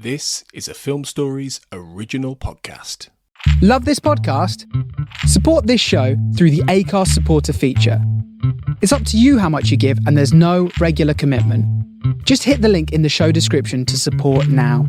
This is a Film Stories original podcast. Love this podcast? Support this show through the Acast supporter feature. It's up to you how much you give, and there's no regular commitment. Just hit the link in the show description to support now.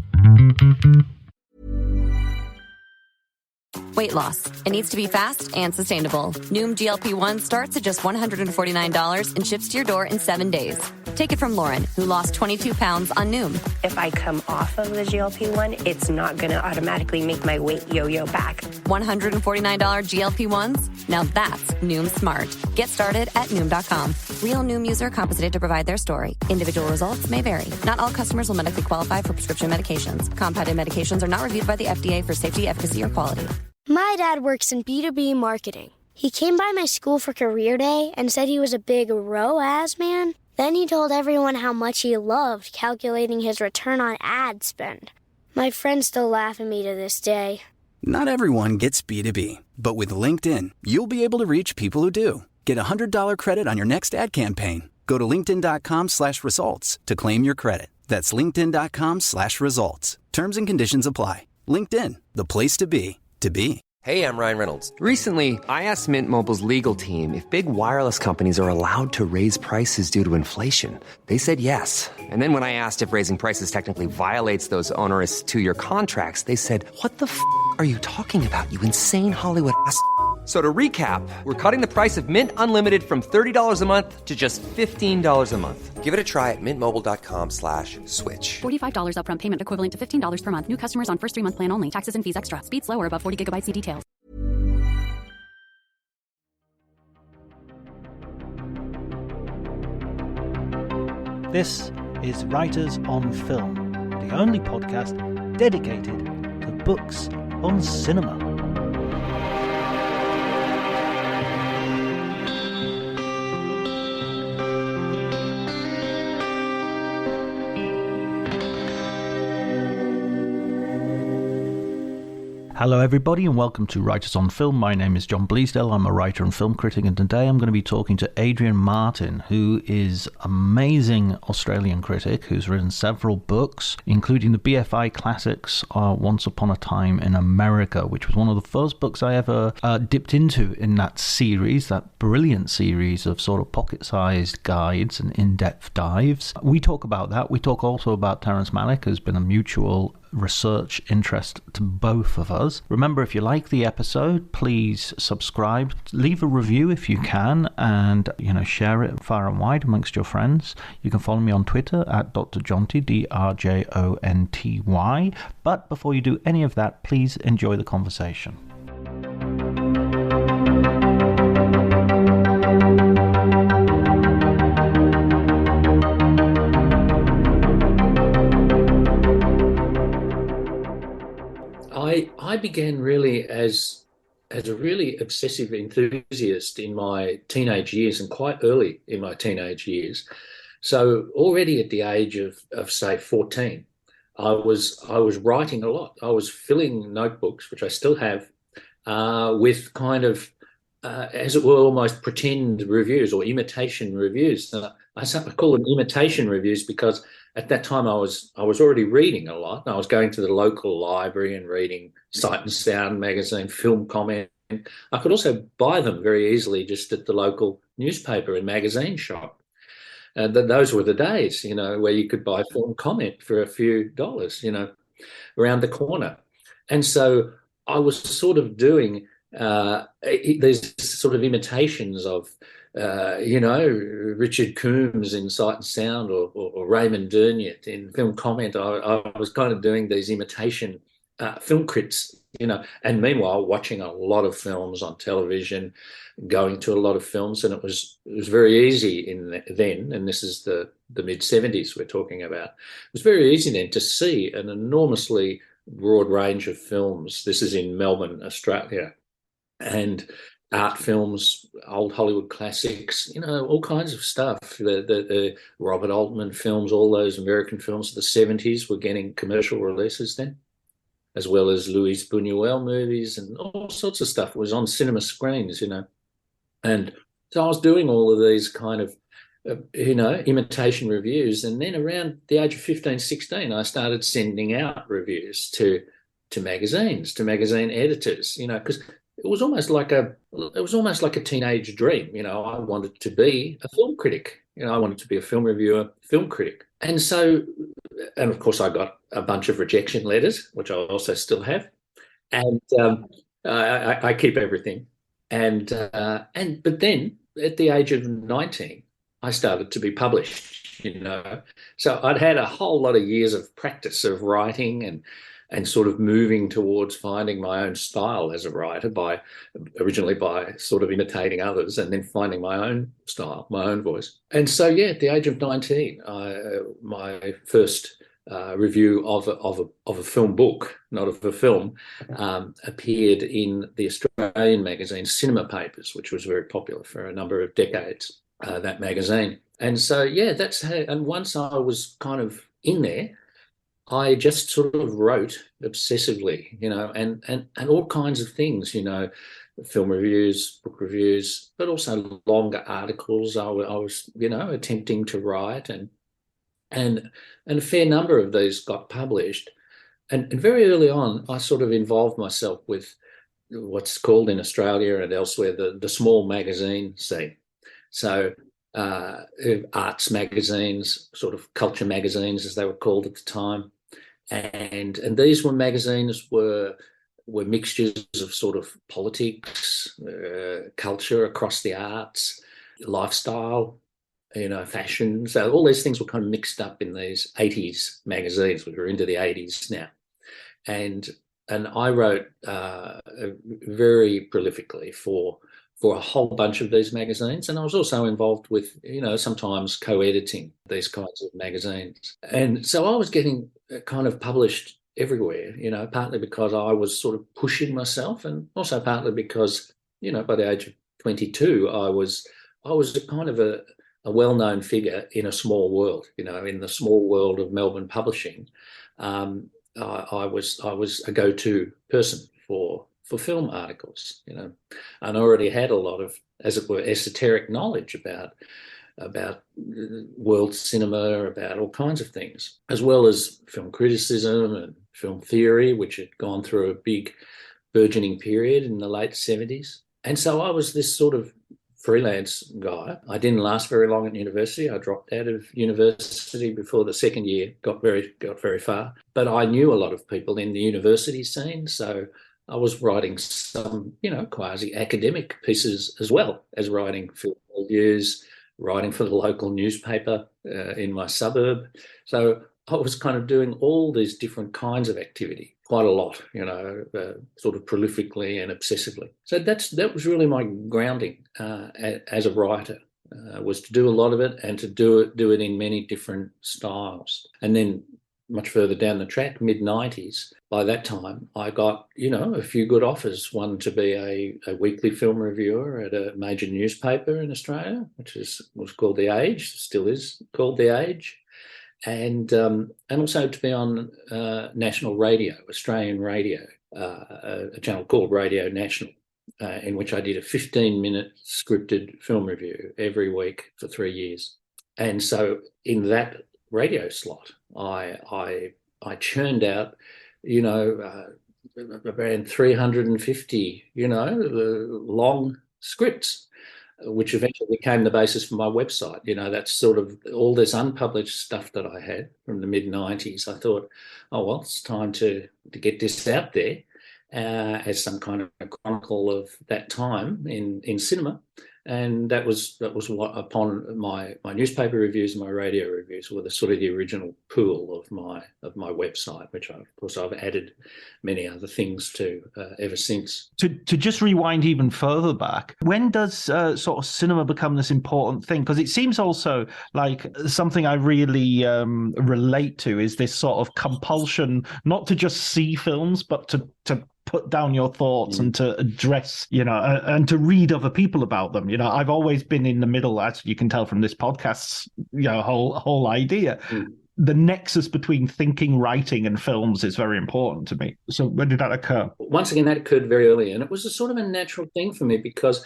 Weight loss. It needs to be fast and sustainable. Noom GLP-1 starts at just $149 and ships to your door in 7 days. Take it from Lauren, who lost 22 pounds on Noom. If I come off of the GLP-1, it's not going to automatically make my weight yo-yo back. $149 GLP-1s? Now that's Noom smart. Get started at Noom.com. Real Noom user compensated to provide their story. Individual results may vary. Not all customers will medically qualify for prescription medications. Compounded medications are not reviewed by the FDA for safety, efficacy, or quality. My dad works in B2B marketing. He came by my school for career day and said he was a big ROAS man. Then he told everyone how much he loved calculating his return on ad spend. My friends still laugh at me to this day. Not everyone gets B2B, but with LinkedIn, you'll be able to reach people who do. Get a $100 credit on your next ad campaign. Go to linkedin.com/results to claim your credit. That's linkedin.com/results. Terms and conditions apply. LinkedIn, the place to be. Hey, I'm Ryan Reynolds. Recently, I asked Mint Mobile's legal team if big wireless companies are allowed to raise prices due to inflation. They said yes. And then when I asked if raising prices technically violates those onerous two-year contracts, they said, "What the f*** are you talking about, you insane Hollywood ass?" So to recap, we're cutting the price of Mint Unlimited from $30 a month to just $15 a month. Give it a try at mintmobile.com/switch. $45 upfront payment equivalent to $15 per month. New customers on first 3-month plan only. Taxes and fees extra. Speed slower above 40 gigabytes. See details. This is Writers on Film, the only podcast dedicated to books on cinema. Hello everybody and welcome to Writers on Film. My name is John Bleasdale. I'm a writer and film critic, and today I'm going to be talking to Adrian Martin, who is an amazing Australian critic who's written several books, including the BFI classics Once Upon a Time in America, which was one of the first books I ever dipped into in that series, that brilliant series of sort of pocket-sized guides and in-depth dives. We talk about that. We talk also about Terrence Malick, who's been a mutual research interest to both of us. Remember, if you like the episode, please subscribe, leave a review if you can, and share it far and wide amongst your friends. You can follow me on Twitter at Dr. Jonty, DRJONTY. But before you do any of that, please enjoy the conversation. I began really as a really obsessive enthusiast in my teenage years, and quite early in my teenage years. So already at the age of say 14, I was writing a lot. I was filling notebooks, which I still have, with kind of as it were almost pretend reviews or imitation reviews. I call them imitation reviews because at that time I was already reading a lot. I was going to the local library and reading Sight and Sound magazine, Film Comment. I could also buy them very easily just at the local newspaper and magazine shop. Those were the days, where you could buy Film Comment for a few dollars, around the corner. And so I was sort of doing these sort of imitations of Richard Coombs in Sight and Sound or Raymond Derniet in Film Comment. I was kind of doing these imitation film crits, and meanwhile watching a lot of films on television, going to a lot of films, and it was very easy then, and this is the mid-70s we're talking about. It was very easy then to see an enormously broad range of films. This is in Melbourne, Australia, and art films, old Hollywood classics, all kinds of stuff. The Robert Altman films, all those American films of the 70s were getting commercial releases then, as well as Luis Buñuel movies and all sorts of stuff. It was on cinema screens, And so I was doing all of these kind of imitation reviews. And then around the age of 15, 16, I started sending out reviews to magazines, to magazine editors, because it was almost like a teenage dream. I wanted to be a film critic. I wanted to be a film reviewer, film critic. And of course I got a bunch of rejection letters, which I also still have. And I keep everything. But then at the age of 19, I started to be published, So I'd had a whole lot of years of practice of writing and sort of moving towards finding my own style as a writer originally by sort of imitating others, and then finding my own style, my own voice. And so, at the age of 19, my first review of a film book, not of a film, appeared in the Australian magazine Cinema Papers, which was very popular for a number of decades, that magazine. And so, that's how, and once I was kind of in there, I just sort of wrote obsessively, and all kinds of things, film reviews, book reviews, but also longer articles. I was, attempting to write, and a fair number of these got published. And very early on, I sort of involved myself with what's called in Australia and elsewhere the small magazine scene. So arts magazines, sort of culture magazines as they were called at the time. And these magazines were mixtures of sort of politics, culture across the arts, lifestyle, fashion. So all these things were kind of mixed up in these 80s magazines, which were into the 80s now. And I wrote very prolifically for a whole bunch of these magazines. And I was also involved with, sometimes co-editing these kinds of magazines. And so I was getting kind of published everywhere, partly because I was sort of pushing myself, and also partly because, by the age of 22, I was a kind of a well-known figure in a small world, in the small world of Melbourne publishing. I was a go-to person for film articles, and I already had a lot of, as it were, esoteric knowledge about world cinema, about all kinds of things, as well as film criticism and film theory, which had gone through a big burgeoning period in the late 70s. And so I was this sort of freelance guy. I didn't last very long at university. I dropped out of university before the second year got very far. But I knew a lot of people in the university scene, so I was writing some, quasi-academic pieces as well as writing film reviews, writing for the local newspaper in my suburb. So I was kind of doing all these different kinds of activity, quite a lot, sort of prolifically and obsessively. So that was really my grounding as a writer, was to do a lot of it and to do it in many different styles. And then much further down the track, mid-90s, by that time, I got, a few good offers. One to be a weekly film reviewer at a major newspaper in Australia, which was called The Age, still is called The Age, and also to be on national radio, Australian radio, a channel called Radio National, in which I did a 15-minute scripted film review every week for 3 years. And so in that radio slot, I churned out, around 350, long scripts, which eventually became the basis for my website. That's sort of all this unpublished stuff that I had from the mid-90s. I thought, oh, well, it's time to get this out there as some kind of a chronicle of that time in cinema. And that was what, upon my newspaper reviews and my radio reviews, were the sort of the original pool of my website, which of course I've added many other things to ever since. To just rewind even further back, when does sort of cinema become this important thing? Because it seems also like something I really relate to is this sort of compulsion not to just see films, but to put down your thoughts and to address, and to read other people about them. I've always been in the middle, as you can tell from this podcast's, whole idea. The nexus between thinking, writing, and films is very important to me. So when did that occur? Once again, that occurred very early, and it was a sort of a natural thing for me because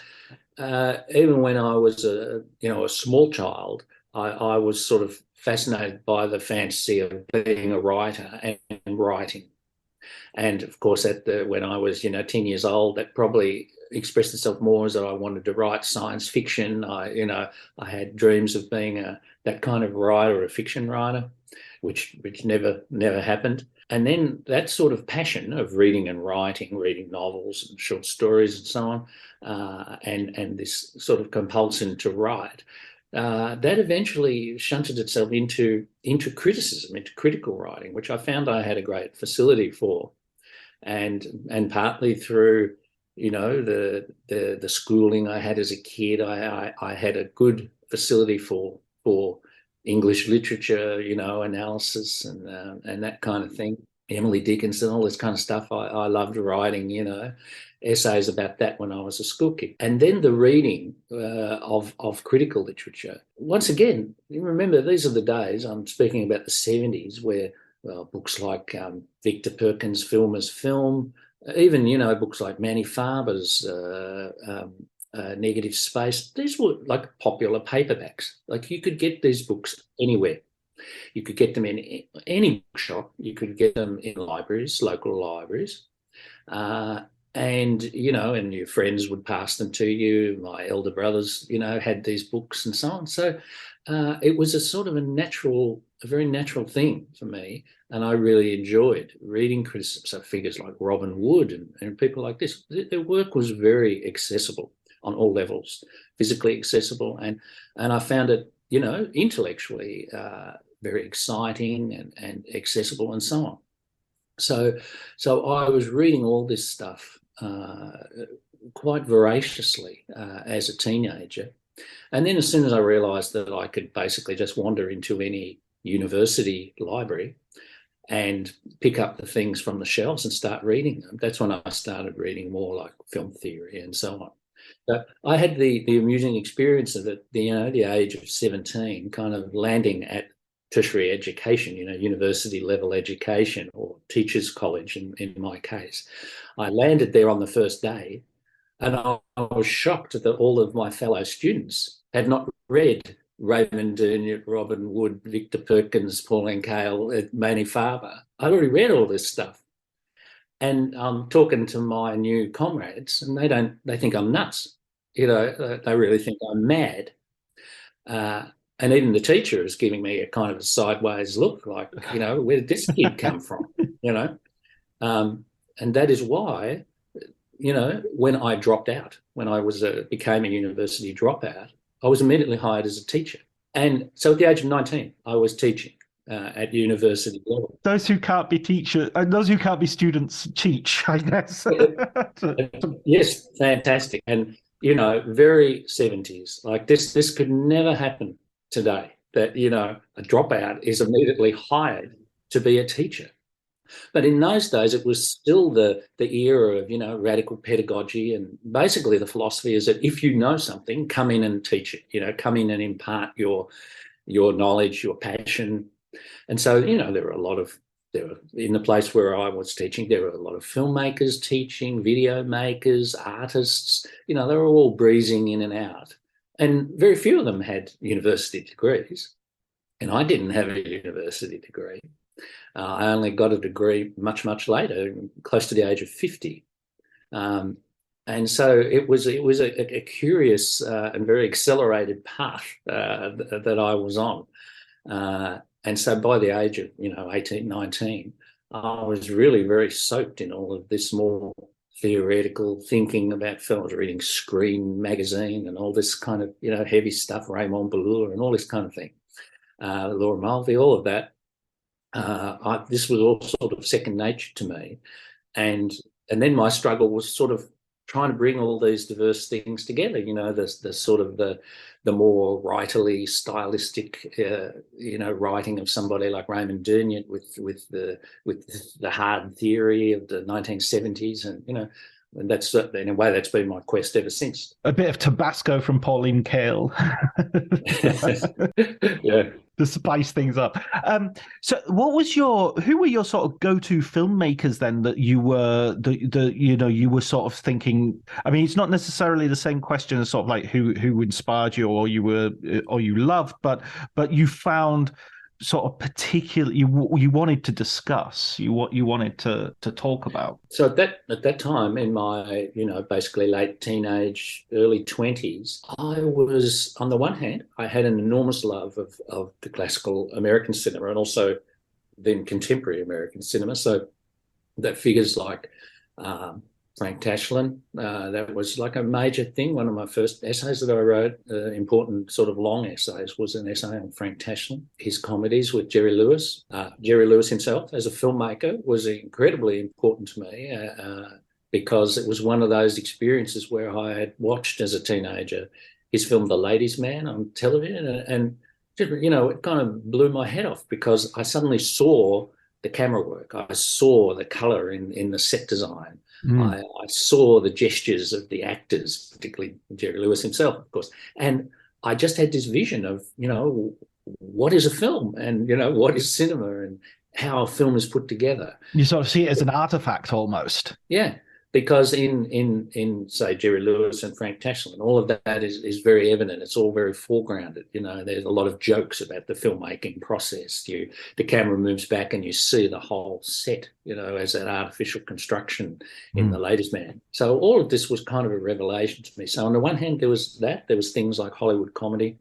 even when I was a small child, I was sort of fascinated by the fantasy of being a writer and writing. And of course, when I was 10 years old, that probably expressed itself more as that I wanted to write science fiction. I had dreams of being that kind of writer, a fiction writer, which never happened. And then that sort of passion of reading and writing, reading novels and short stories and so on, and this sort of compulsion to write, that eventually shunted itself into criticism, into critical writing, which I found I had a great facility for, and partly through the schooling I had as a kid, I had a good facility for English literature, analysis and that kind of thing. Emily Dickinson, all this kind of stuff. I loved writing, essays about that when I was a school kid. And then the reading of critical literature. Once again, you remember, these are the days, I'm speaking about the 70s, where books like Victor Perkins' Film as Film, even, books like Manny Farber's Negative Space, these were like popular paperbacks. Like, you could get these books anywhere. You could get them in any bookshop. You could get them in libraries, local libraries. And your friends would pass them to you. My elder brothers, had these books and so on. So it was a sort of a very natural thing for me. And I really enjoyed reading criticism. So figures like Robin Wood and people like this, their work was very accessible on all levels, physically accessible. And I found it, intellectually very exciting and accessible and so on. So I was reading all this stuff quite voraciously as a teenager. And then as soon as I realised that I could basically just wander into any university library and pick up the things from the shelves and start reading them, that's when I started reading more like film theory and so on. But I had the amusing experience of it, the age of 17, kind of landing at tertiary education, university level education, or teachers' college in my case. I landed there on the first day, and I was shocked that all of my fellow students had not read Raymond Durnier, Robin Wood, Victor Perkins, Pauline Kael, Manny Farber. I'd already read all this stuff. And I'm talking to my new comrades, and they think I'm nuts. They really think I'm mad. And even the teacher is giving me a kind of a sideways look, like, where did this kid come from? And that is why, when I dropped out, when I became a university dropout, I was immediately hired as a teacher. And so at the age of 19, I was teaching at university level. Those who can't be students teach, I guess. Yes, fantastic. And, very 70s. Like, this could never happen today, that, a dropout is immediately hired to be a teacher. But in those days, it was still the era of, radical pedagogy. And basically the philosophy is that if you know something, come in and teach it, come in and impart your knowledge, your passion. And so, there were in the place where I was teaching, there were a lot of filmmakers teaching, video makers, artists, they were all breezing in and out. And very few of them had university degrees. And I didn't have a university degree. I only got a degree much, much later, close to the age of 50. And so it was a curious and very accelerated path that I was on. And so by the age of, 18, 19, I was really very soaked in all of this more theoretical thinking about film. I was reading Screen magazine and all this kind of, heavy stuff, Raymond Balleur and all this kind of thing. Laura Mulvey, all of that. This was all sort of second nature to me. And then my struggle was sort of trying to bring all these diverse things together, the sort of the more writerly, stylistic, writing of somebody like Raymond Durnier with the hard theory of the 1970s, and And that's, in a way, that's been my quest ever since. A bit of Tabasco from Pauline Kael. Yeah. To spice things up. So who were your sort of go-to filmmakers then that you were you were sort of thinking? I mean, it's not necessarily the same question as sort of like who inspired you or you loved, but you found sort of particular you wanted to discuss, you wanted to talk about. So at that time in my, basically late teenage, early 20s, I was, on the one hand, I had an enormous love of the classical American cinema and also then contemporary American cinema. So that figures like Frank Tashlin, that was like a major thing. One of my first essays that I wrote, important sort of long essays, was an essay on Frank Tashlin, his comedies with Jerry Lewis. Jerry Lewis himself, as a filmmaker, was incredibly important to me because it was one of those experiences where I had watched as a teenager his film The Ladies' Man on television, and it kind of blew my head off because I suddenly saw the camera work. I saw the colour in the set design. I saw the gestures of the actors, particularly Jerry Lewis himself, of course. And I just had this vision of, what is a film and, what is cinema and how a film is put together. You sort of see it as an artifact almost. Yeah, because in say, Jerry Lewis and Frank Tashlin, all of that is very evident. It's all very foregrounded. There's a lot of jokes about the filmmaking process. The camera moves back and you see the whole set, as an artificial construction in The Ladies' Man. So all of this was kind of a revelation to me. So on the one hand, there was things like Hollywood comedy,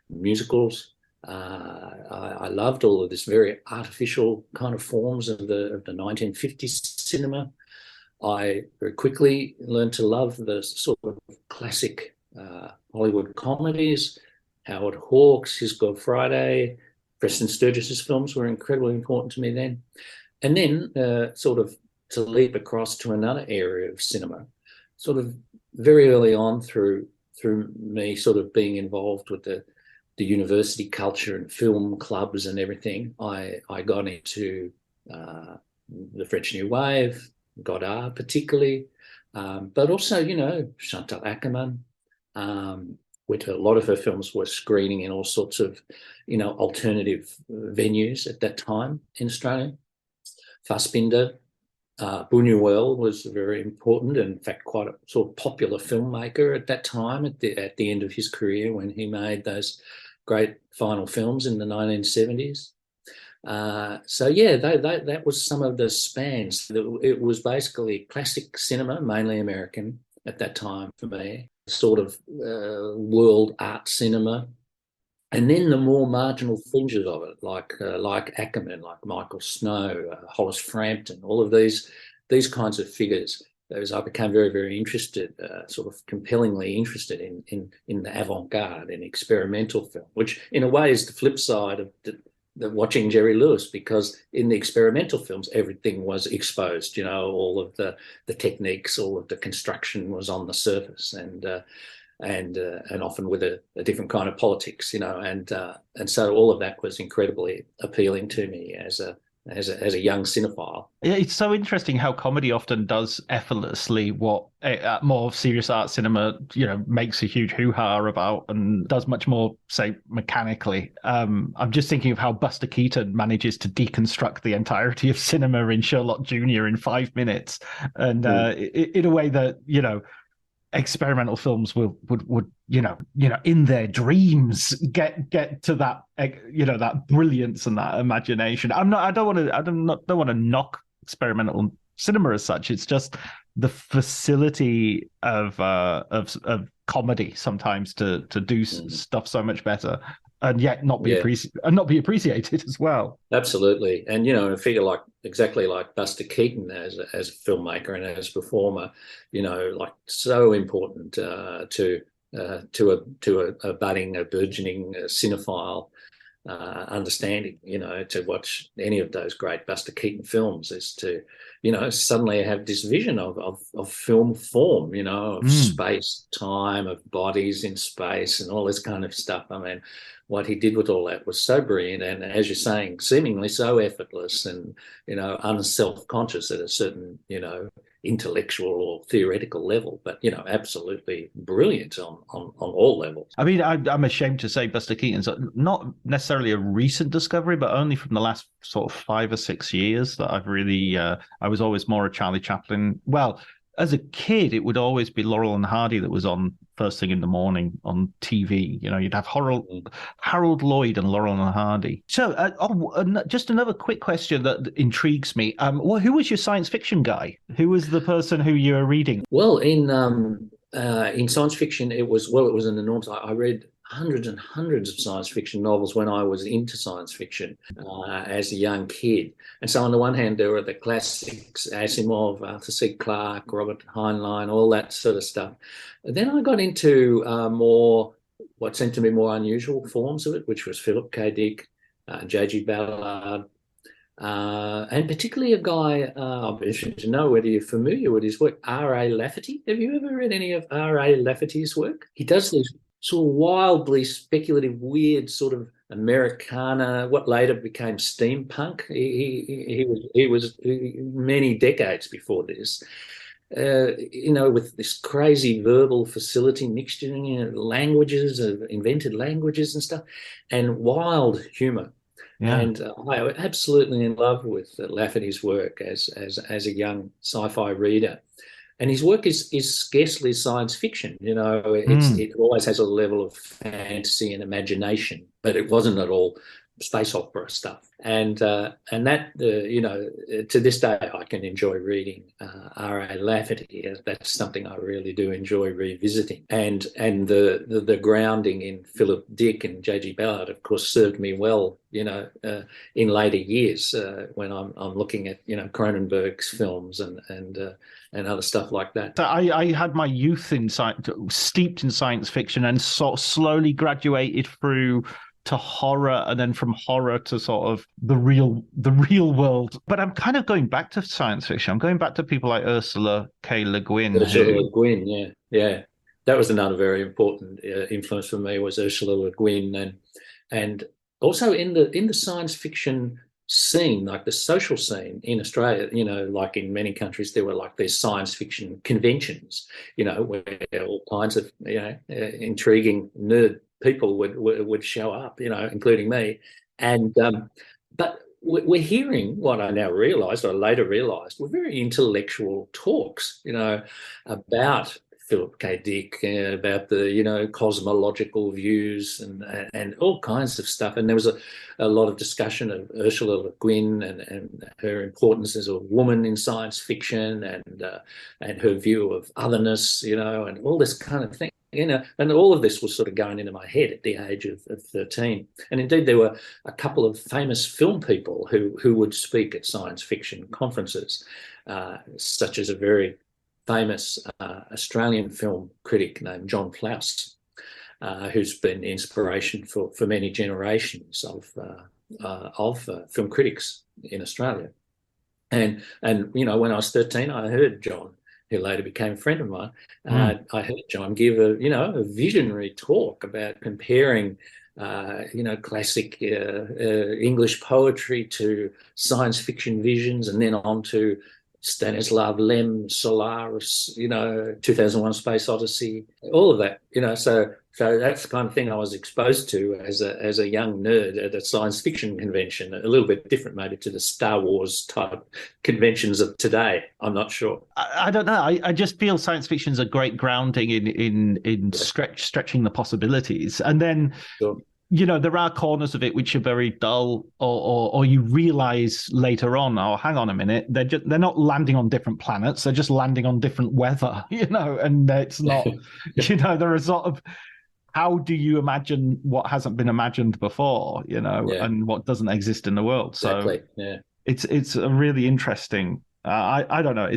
musicals. I loved all of this very artificial kind of forms of the 1950s cinema. I very quickly learned to love the sort of classic Hollywood comedies. Howard Hawks, His Good Friday, Preston Sturges's films were incredibly important to me then. And then sort of to leap across to another area of cinema, sort of very early on through me sort of being involved with the university culture and film clubs and everything, I got into the French New Wave, Godard particularly, but also, Chantal Akerman, which a lot of her films were screening in all sorts of, alternative venues at that time in Australia. Fassbinder, Buñuel was very important and, in fact, quite a sort of popular filmmaker at that time at the end of his career when he made those great final films in the 1970s. That was some of the spans. It was basically classic cinema, mainly American at that time for me, sort of world art cinema, and then the more marginal fringes of it, like Ackerman, like Michael Snow, Hollis Frampton, all of these kinds of figures. I became very, very interested, sort of compellingly interested in the avant-garde and experimental film, which in a way is the flip side of the watching Jerry Lewis, because in the experimental films everything was exposed, all of the techniques, all of the construction was on the surface, and often with a different kind of politics, and so all of that was incredibly appealing to me as a young cinephile. Yeah, it's so interesting how comedy often does effortlessly what more serious art cinema, makes a huge hoo-ha about and does much more, say, mechanically. I'm just thinking of how Buster Keaton manages to deconstruct the entirety of cinema in Sherlock Jr. in 5 minutes, and in a way that, experimental films would in their dreams get to that, that brilliance and that imagination. I don't want to knock experimental cinema as such. It's just the facility of comedy sometimes to do stuff so much better, and yet not be appreciated as well. Absolutely. And a figure exactly like Buster Keaton as a filmmaker and as a performer, like so important to a burgeoning cinephile understanding, to watch any of those great Buster Keaton films is to, suddenly have this vision of film form, of space, time, of bodies in space and all this kind of stuff. I mean, what he did with all that was so brilliant and, as you're saying, seemingly so effortless and, unself-conscious at a certain, intellectual or theoretical level, but absolutely brilliant on all levels. I mean, I'm ashamed to say Buster Keaton's not necessarily a recent discovery, but only from the last sort of 5 or 6 years that I've really. I was always more a Charlie Chaplin. Well, as a kid, it would always be Laurel and Hardy that was on first thing in the morning on TV. You'd have Harold Lloyd and Laurel and Hardy. So, just another quick question that intrigues me. Who was your science fiction guy? Who was the person who you were reading? Well, in science fiction, it was an enormous. I read hundreds and hundreds of science fiction novels when I was into science fiction as a young kid. And so on the one hand, there were the classics, Asimov, Arthur C. Clarke, Robert Heinlein, all that sort of stuff. And then I got into what seemed to be more unusual forms of it, which was Philip K. Dick, J.G. Ballard, and particularly a guy, I'm interested to know whether you're familiar with his work, R.A. Lafferty. Have you ever read any of R.A. Lafferty's work? He does these sort of wildly speculative, weird sort of Americana, what later became steampunk. He was many decades before this, with this crazy verbal facility, mixturing languages, invented languages and stuff, and wild humour. Yeah. And I was absolutely in love with Lafferty's work as a young sci-fi reader. And his work is scarcely science fiction. It always has a level of fantasy and imagination, but it wasn't at all space opera stuff. And that, to this day, I can enjoy reading R.A. Lafferty. That's something I really do enjoy revisiting. And the grounding in Philip Dick and J.G. Ballard, of course, served me well, in later years when I'm looking at, Cronenberg's films and other stuff like that. So I had my youth steeped in science fiction and sort of slowly graduated through to horror, and then from horror to sort of the real world. But I'm kind of going back to science fiction. I'm going back to people like Ursula K. Le Guin. Ursula Le Guin, yeah. That was another very important influence for me, was Ursula Le Guin, and also in the science fiction scene, like the social scene in Australia, like in many countries, there were like these science fiction conventions, where all kinds of intriguing nerd people would show up, including me. And but we're hearing what I now realised, or later realised, were very intellectual talks, about Philip K. Dick, about the cosmological views and all kinds of stuff. And there was a lot of discussion of Ursula Le Guin and her importance as a woman in science fiction and her view of otherness, and all this kind of thing. And all of this was sort of going into my head at the age of 13. And indeed, there were a couple of famous film people who would speak at science fiction conferences, such as a very famous Australian film critic named John Flaus, who's been inspiration for many generations of film critics in Australia. And when I was 13, I heard John, who later became a friend of mine. I heard John give a visionary talk about comparing, classic English poetry to science fiction visions, and then on to Stanislav Lem, Solaris, 2001: Space Odyssey, all of that, So that's the kind of thing I was exposed to as a young nerd at a science fiction convention. A little bit different, maybe, to the Star Wars type conventions of today. I'm not sure. I don't know. I just feel science fiction is a great grounding in stretching the possibilities, and then. Sure. There are corners of it which are very dull, or you realize later on, oh, hang on a minute, they're not landing on different planets, they're just landing on different weather, and it's not, there are sort of, how do you imagine what hasn't been imagined before, and what doesn't exist in the world? Exactly. So it's a really interesting. I don't know.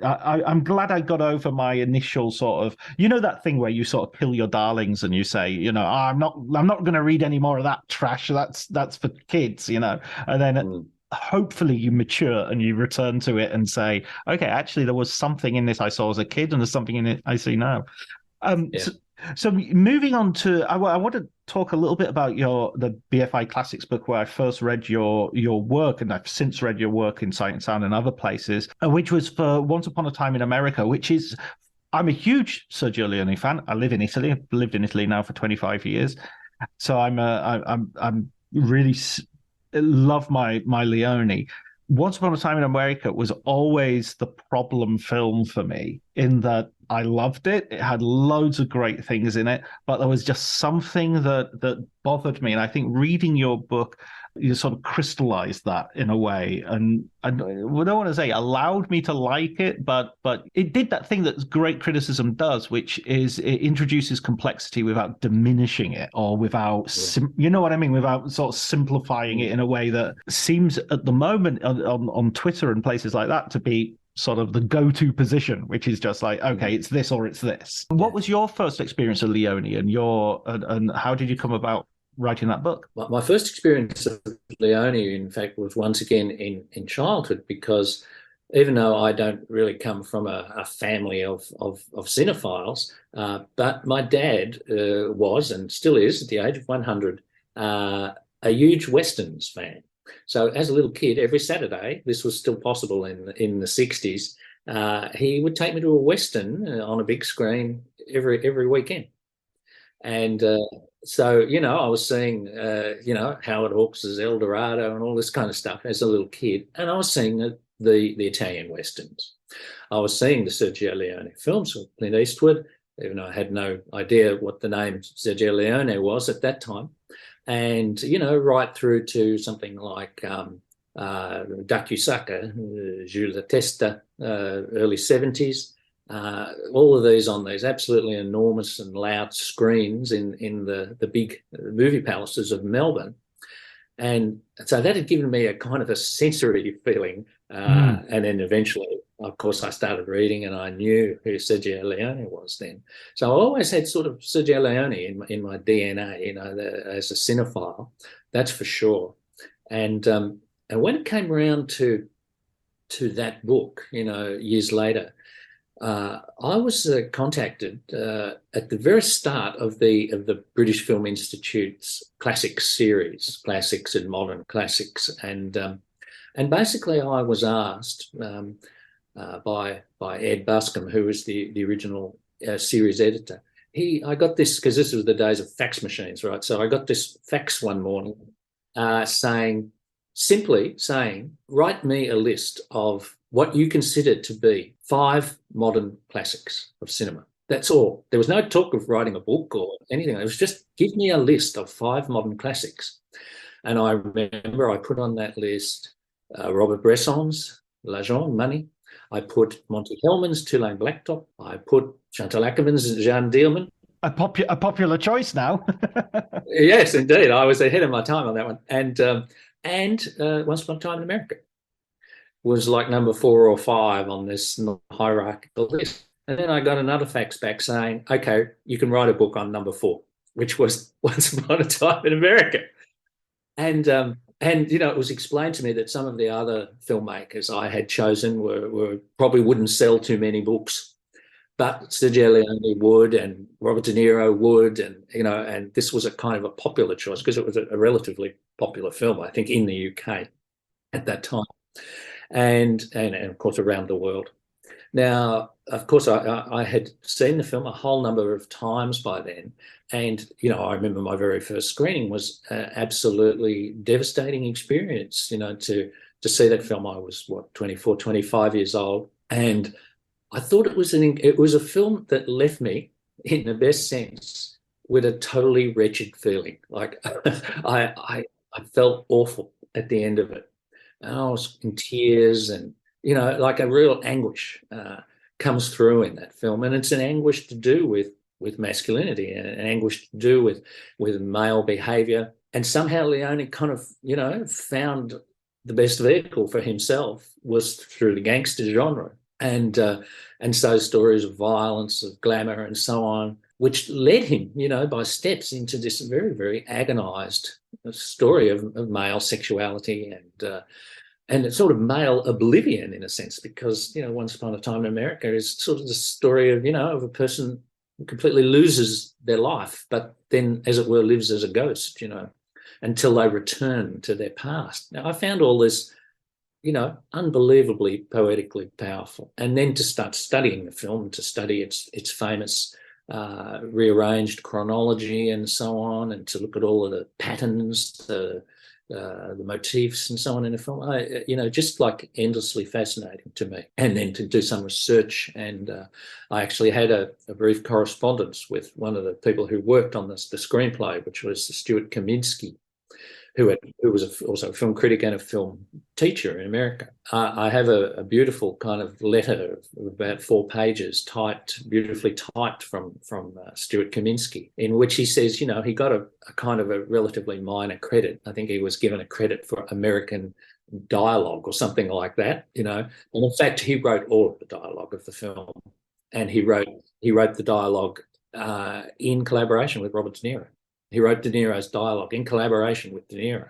I'm glad I got over my initial sort of, that thing where you sort of kill your darlings and you say, I'm not going to read any more of that trash. That's for kids, and then hopefully you mature and you return to it and say, okay, actually there was something in this I saw as a kid and there's something in it I see now. So moving on to, I want to talk a little bit about the BFI Classics book, where I first read your work, and I've since read your work in Sight and Sound and other places, which was for Once Upon a Time in America, which is, I'm a huge Sergio Leone fan. I live in Italy. I've lived in Italy now for 25 years, so I'm really love my Leone. Once Upon a Time in America was always the problem film for me, in that I loved it. It had loads of great things in it, but there was just something that bothered me. And I think reading your book, you sort of crystallized that in a way. And I don't want to say allowed me to like it, but it did that thing that great criticism does, which is it introduces complexity without diminishing it, or without, you know what I mean, without sort of simplifying it in a way that seems at the moment on Twitter and places like that to be sort of the go-to position, which is just like, okay, it's this or it's this. What was your first experience of Leone, and how did you come about writing that book? My first experience of Leone, in fact, was once again in childhood, because even though I don't really come from a family of cinephiles, but my dad was, and still is at the age of 100, a huge Westerns fan. So as a little kid, every Saturday, this was still possible in the 60s, he would take me to a Western on a big screen every weekend. And so, I was seeing, Howard Hawks' El Dorado and all this kind of stuff as a little kid. And I was seeing the Italian Westerns. I was seeing the Sergio Leone films with Clint Eastwood, even though I had no idea what the name Sergio Leone was at that time. And, right through to something like Dakusaka, Jules Testa, early 70s. All of these on these absolutely enormous and loud screens in the big movie palaces of Melbourne. And so that had given me a kind of a sensory feeling. And then eventually, of course, I started reading, and I knew who Sergio Leone was then. So I always had sort of Sergio Leone in my DNA, as a cinephile, that's for sure. And when it came around to that book, years later, I was contacted at the very start of the British Film Institute's classics series, classics and modern classics, and basically I was asked by Ed Buscombe, who was the original series editor. I got this because this was the days of fax machines, right? So I got this fax one morning simply saying, write me a list of what you consider to be 5 modern classics of cinema. That's all. There was no talk of writing a book or anything. It was just give me a list of 5 modern classics. And I remember I put on that list Robert Bresson's L'Argent, Money. I put Monty Hellman's Two-Lane Blacktop. I put Chantal Ackerman's Jeanne Dielman. A popular choice now. Yes, indeed. I was ahead of my time on that one. And Once Upon a Time in America was like number 4 or 5 on this hierarchical list. And then I got another fax back saying, okay, you can write a book on number 4, which was Once Upon a Time in America. And it was explained to me that some of the other filmmakers I had chosen were probably wouldn't sell too many books, but Sergio Leone would, and Robert De Niro would, and this was a kind of a popular choice because it was a relatively popular film, I think, in the UK at that time, and of course around the world. Now, of course, I had seen the film a whole number of times by then. And, I remember my very first screening was an absolutely devastating experience, to see that film. I was, 24, 25 years old. And I thought it was a film that left me, in the best sense, with a totally wretched feeling. Like I felt awful at the end of it. And I was in tears, and like a real anguish comes through in that film. And it's an anguish to do with masculinity, and an anguish to do with male behavior. And somehow Leone kind of, found the best vehicle for himself was through the gangster genre. And so stories of violence, of glamour and so on, which led him, by steps into this very, very agonized story of male sexuality and it's sort of male oblivion in a sense, because, Once Upon a Time in America is sort of the story of, of a person completely loses their life, but then, as it were, lives as a ghost, until they return to their past. Now, I found all this, unbelievably poetically powerful. And then to start studying the film, to study its famous rearranged chronology and so on, and to look at all of the patterns, the motifs and so on in the film, just like endlessly fascinating to me. And then to do some research, and I actually had a brief correspondence with one of the people who worked on the screenplay, which was Stuart Kaminsky, who was also a film critic and a film teacher in America. I have a beautiful kind of letter of about 4 pages, beautifully typed from Stuart Kaminsky, in which he says, he got a kind of a relatively minor credit. I think he was given a credit for American dialogue or something like that, And in fact, he wrote all of the dialogue of the film, and he wrote the dialogue in collaboration with Robert De Niro. He wrote De Niro's dialogue in collaboration with De Niro.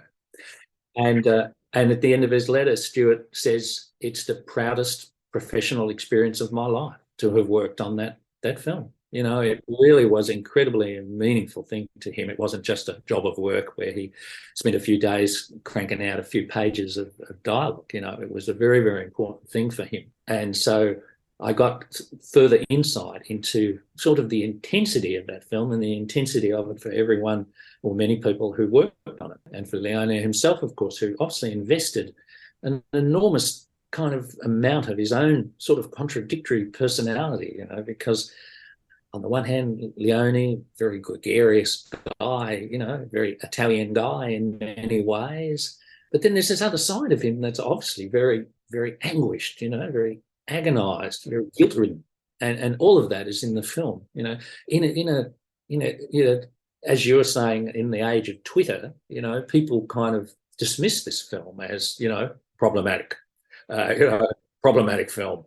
And at the end of his letter, Stuart says, it's the proudest professional experience of my life to have worked on that film. It really was incredibly a meaningful thing to him. It wasn't just a job of work where he spent a few days cranking out a few pages of dialogue. It was a very, very important thing for him. And so I got further insight into sort of the intensity of that film and the intensity of it for everyone, or many people who worked on it, and for Leone himself, of course, who obviously invested an enormous kind of amount of his own sort of contradictory personality, because on the one hand, Leone, very gregarious guy, very Italian guy in many ways, but then there's this other side of him that's obviously very, very anguished, very agonized, very guilt-ridden, and all of that is in the film. As you're saying, in the age of Twitter, people kind of dismiss this film as problematic, problematic film.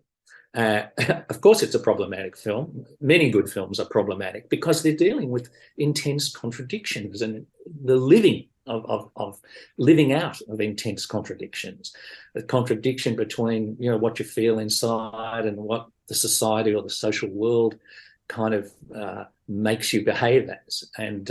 Of course, it's a problematic film. Many good films are problematic because they're dealing with intense contradictions and the living of living out of intense contradictions, the contradiction between what you feel inside and what the society or the social world kind of makes you behave as, and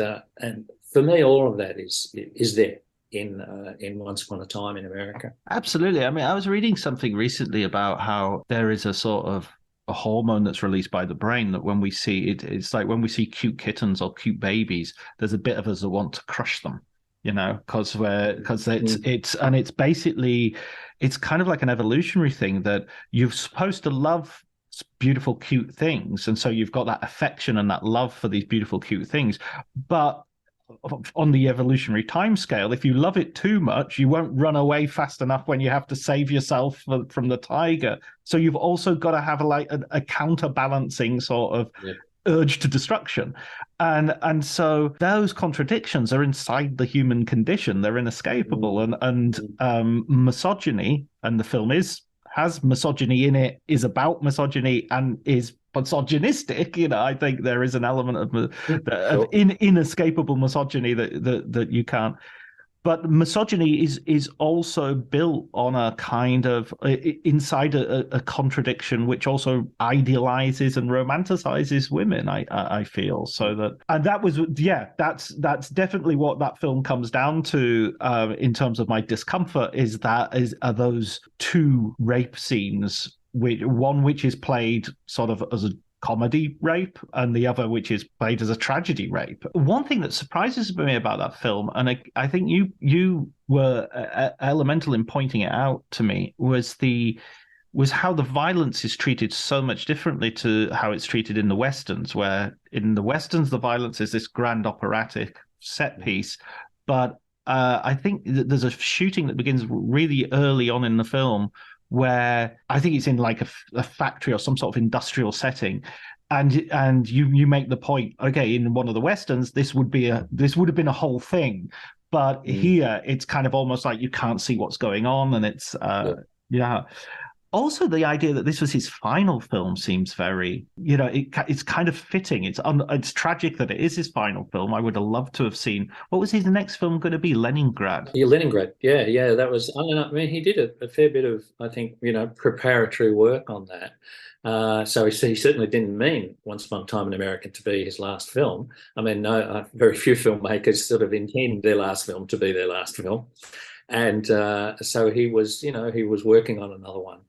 for me, all of that is there in Once Upon a Time in America. Absolutely. I mean, I was reading something recently about how there is a sort of a hormone that's released by the brain that when we see it's like when we see cute kittens or cute babies, there's a bit of us that want to crush them. Because it's basically, it's kind of like an evolutionary thing that you're supposed to love beautiful, cute things. And so you've got that affection and that love for these beautiful, cute things. But on the evolutionary timescale, if you love it too much, you won't run away fast enough when you have to save yourself from the tiger. So you've also got to have a counterbalancing sort of urge to destruction, and so those contradictions are inside the human condition. They're inescapable, and misogyny, and the film has misogyny in it, is about misogyny and is misogynistic. I think there is an element of inescapable misogyny that you can't. But misogyny is also built on a kind of inside a contradiction, which also idealizes and romanticizes women. I feel so that, and that was that's definitely what that film comes down to in terms of my discomfort. Are those 2 rape scenes, which is played sort of as a comedy rape, and the other which is played as a tragedy rape. One thing that surprises me about that film, and I think you were elemental in pointing it out to me, was how the violence is treated so much differently to how it's treated in the Westerns, where in the Westerns the violence is this grand operatic set piece, but I think there's a shooting that begins really early on in the film where I think it's in like a factory or some sort of industrial setting, and you make the point, okay, in one of the Westerns this would have been a whole thing, but here it's kind of almost like you can't see what's going on, and it's also the idea that this was his final film seems very, it's kind of fitting. It's tragic that it is his final film. I would have loved to have seen, what was his next film going to be? Leningrad. Yeah, Leningrad. Yeah. That was, I don't know, I mean, he did a fair bit of, I think, preparatory work on that. So he certainly didn't mean Once Upon a Time in America to be his last film. I mean, no, very few filmmakers sort of intend their last film to be their last film. And so he was working on another one.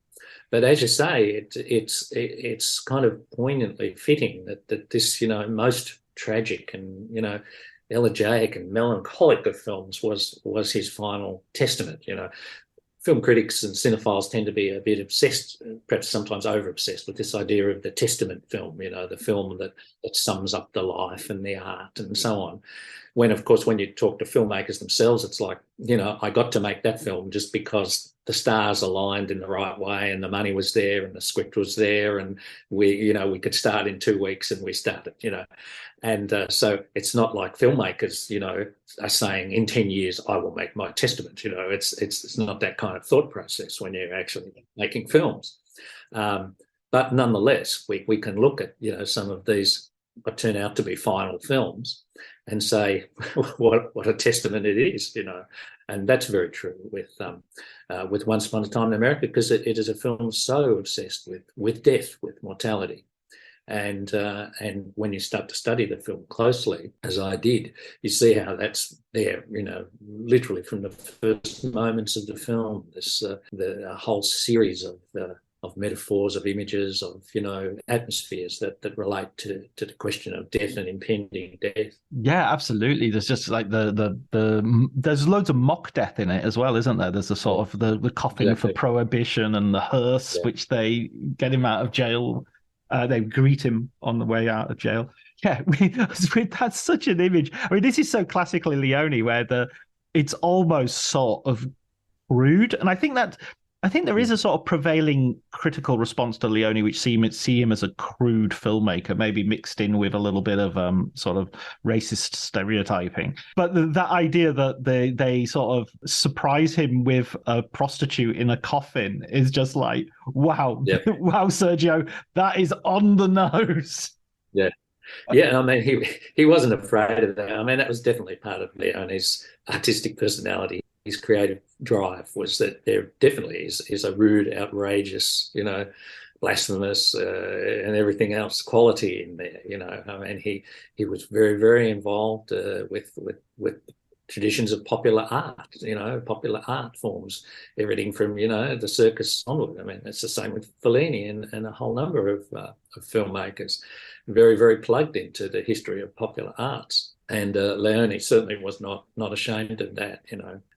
But as you say, it's kind of poignantly fitting that this, most tragic and, elegiac and melancholic of films was his final testament. Film critics and cinephiles tend to be a bit obsessed, perhaps sometimes over-obsessed with this idea of the testament film, the film that sums up the life and the art and so on. When, of course, when you talk to filmmakers themselves, it's like, I got to make that film just because the stars aligned in the right way and the money was there and the script was there and we could start in 2 weeks and we started, And so it's not like filmmakers, are saying in 10 years, I will make my testament. It's not that kind of thought process when you're actually making films. But nonetheless, we can look at, some of these what turn out to be final films and say what a testament it is, and that's very true with Once Upon a Time in America, because it is a film so obsessed with death, with mortality. And when you start to study the film closely, as I did, you see how that's there, literally from the first moments of the film. This the whole series of metaphors, of images, of atmospheres that relate to the question of death and impending death. Yeah, absolutely. There's just like there's loads of mock death in it as well, isn't there? There's the sort of the coffin for prohibition and the hearse, which they get him out of jail. They greet him on the way out of jail. Yeah, that's such an image. I mean, this is so classically Leone, where it's almost sort of crude, and I think there is a sort of prevailing critical response to Leone, which see him as a crude filmmaker, maybe mixed in with a little bit of sort of racist stereotyping. But that idea that they sort of surprise him with a prostitute in a coffin is just like, wow, wow, Sergio, that is on the nose. Yeah. Yeah, I mean, he wasn't afraid of that. I mean, that was definitely part of Leone's artistic personality. His creative drive was that there definitely is a rude, outrageous, blasphemous and everything else quality in there. I mean, he was very, very involved with traditions of popular art, popular art forms, everything from, the circus onward. I mean, it's the same with Fellini and a whole number of filmmakers, very, very plugged into the history of popular arts. And Leone certainly was not ashamed of that.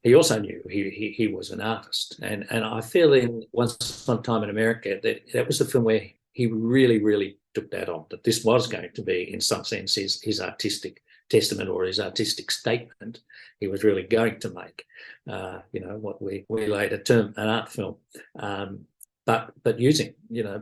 He also knew he was an artist, and I feel in Once Upon a Time in America that was the film where he really, really took that on. That this was going to be, in some sense, his artistic testament or his artistic statement. He was really going to make, what we later term an art film. But using,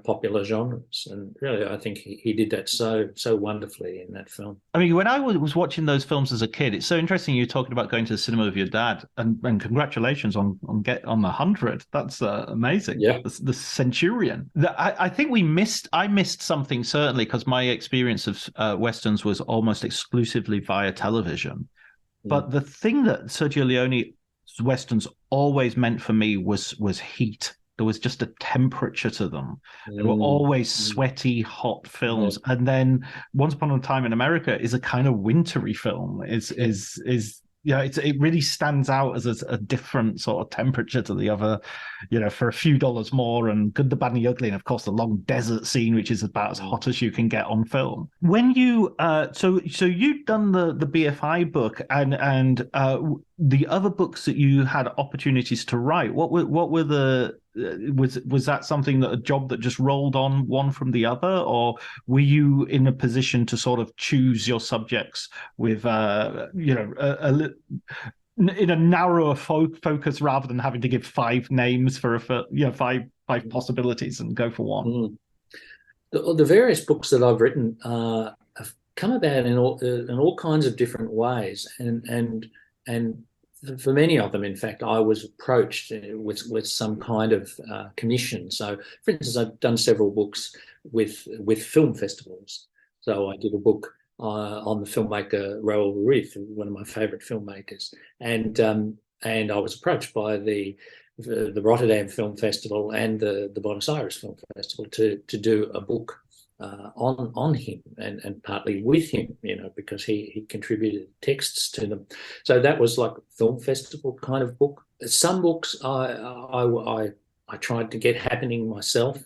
popular genres. And really, I think he did that so wonderfully in that film. I mean, when I was watching those films as a kid, it's so interesting you're talking about going to the cinema with your dad, and congratulations on the 100. That's amazing. Yeah. The Centurion. I think I missed something, certainly, because my experience of Westerns was almost exclusively via television. But the thing that Sergio Leone's Westerns always meant for me was heat. There was just a temperature to them. They were always sweaty, hot films. And then Once Upon a Time in America is a kind of wintry film. It really stands out as a different sort of temperature to the other, for a few dollars more, and Good, the Bad, and the Ugly, and of course the long desert scene, which is about as hot as you can get on film. When you so you'd done the BFI book and the other books that you had opportunities to write, what were the was that something that a job that just rolled on one from the other, or were you in a position to sort of choose your subjects with in a narrower focus rather than having to give 5 names for five possibilities and go for one? The various books that I've written have come about in all kinds of different ways, and for many of them, in fact, I was approached with some kind of commission. So, for instance, I've done several books with film festivals. So I did a book on the filmmaker Raoul Ruiz, one of my favourite filmmakers, and I was approached by the Rotterdam Film Festival and the Buenos Aires Film Festival to do a book on him and partly with him, because he contributed texts to them. So that was like a film festival kind of book. Some books I tried to get happening myself,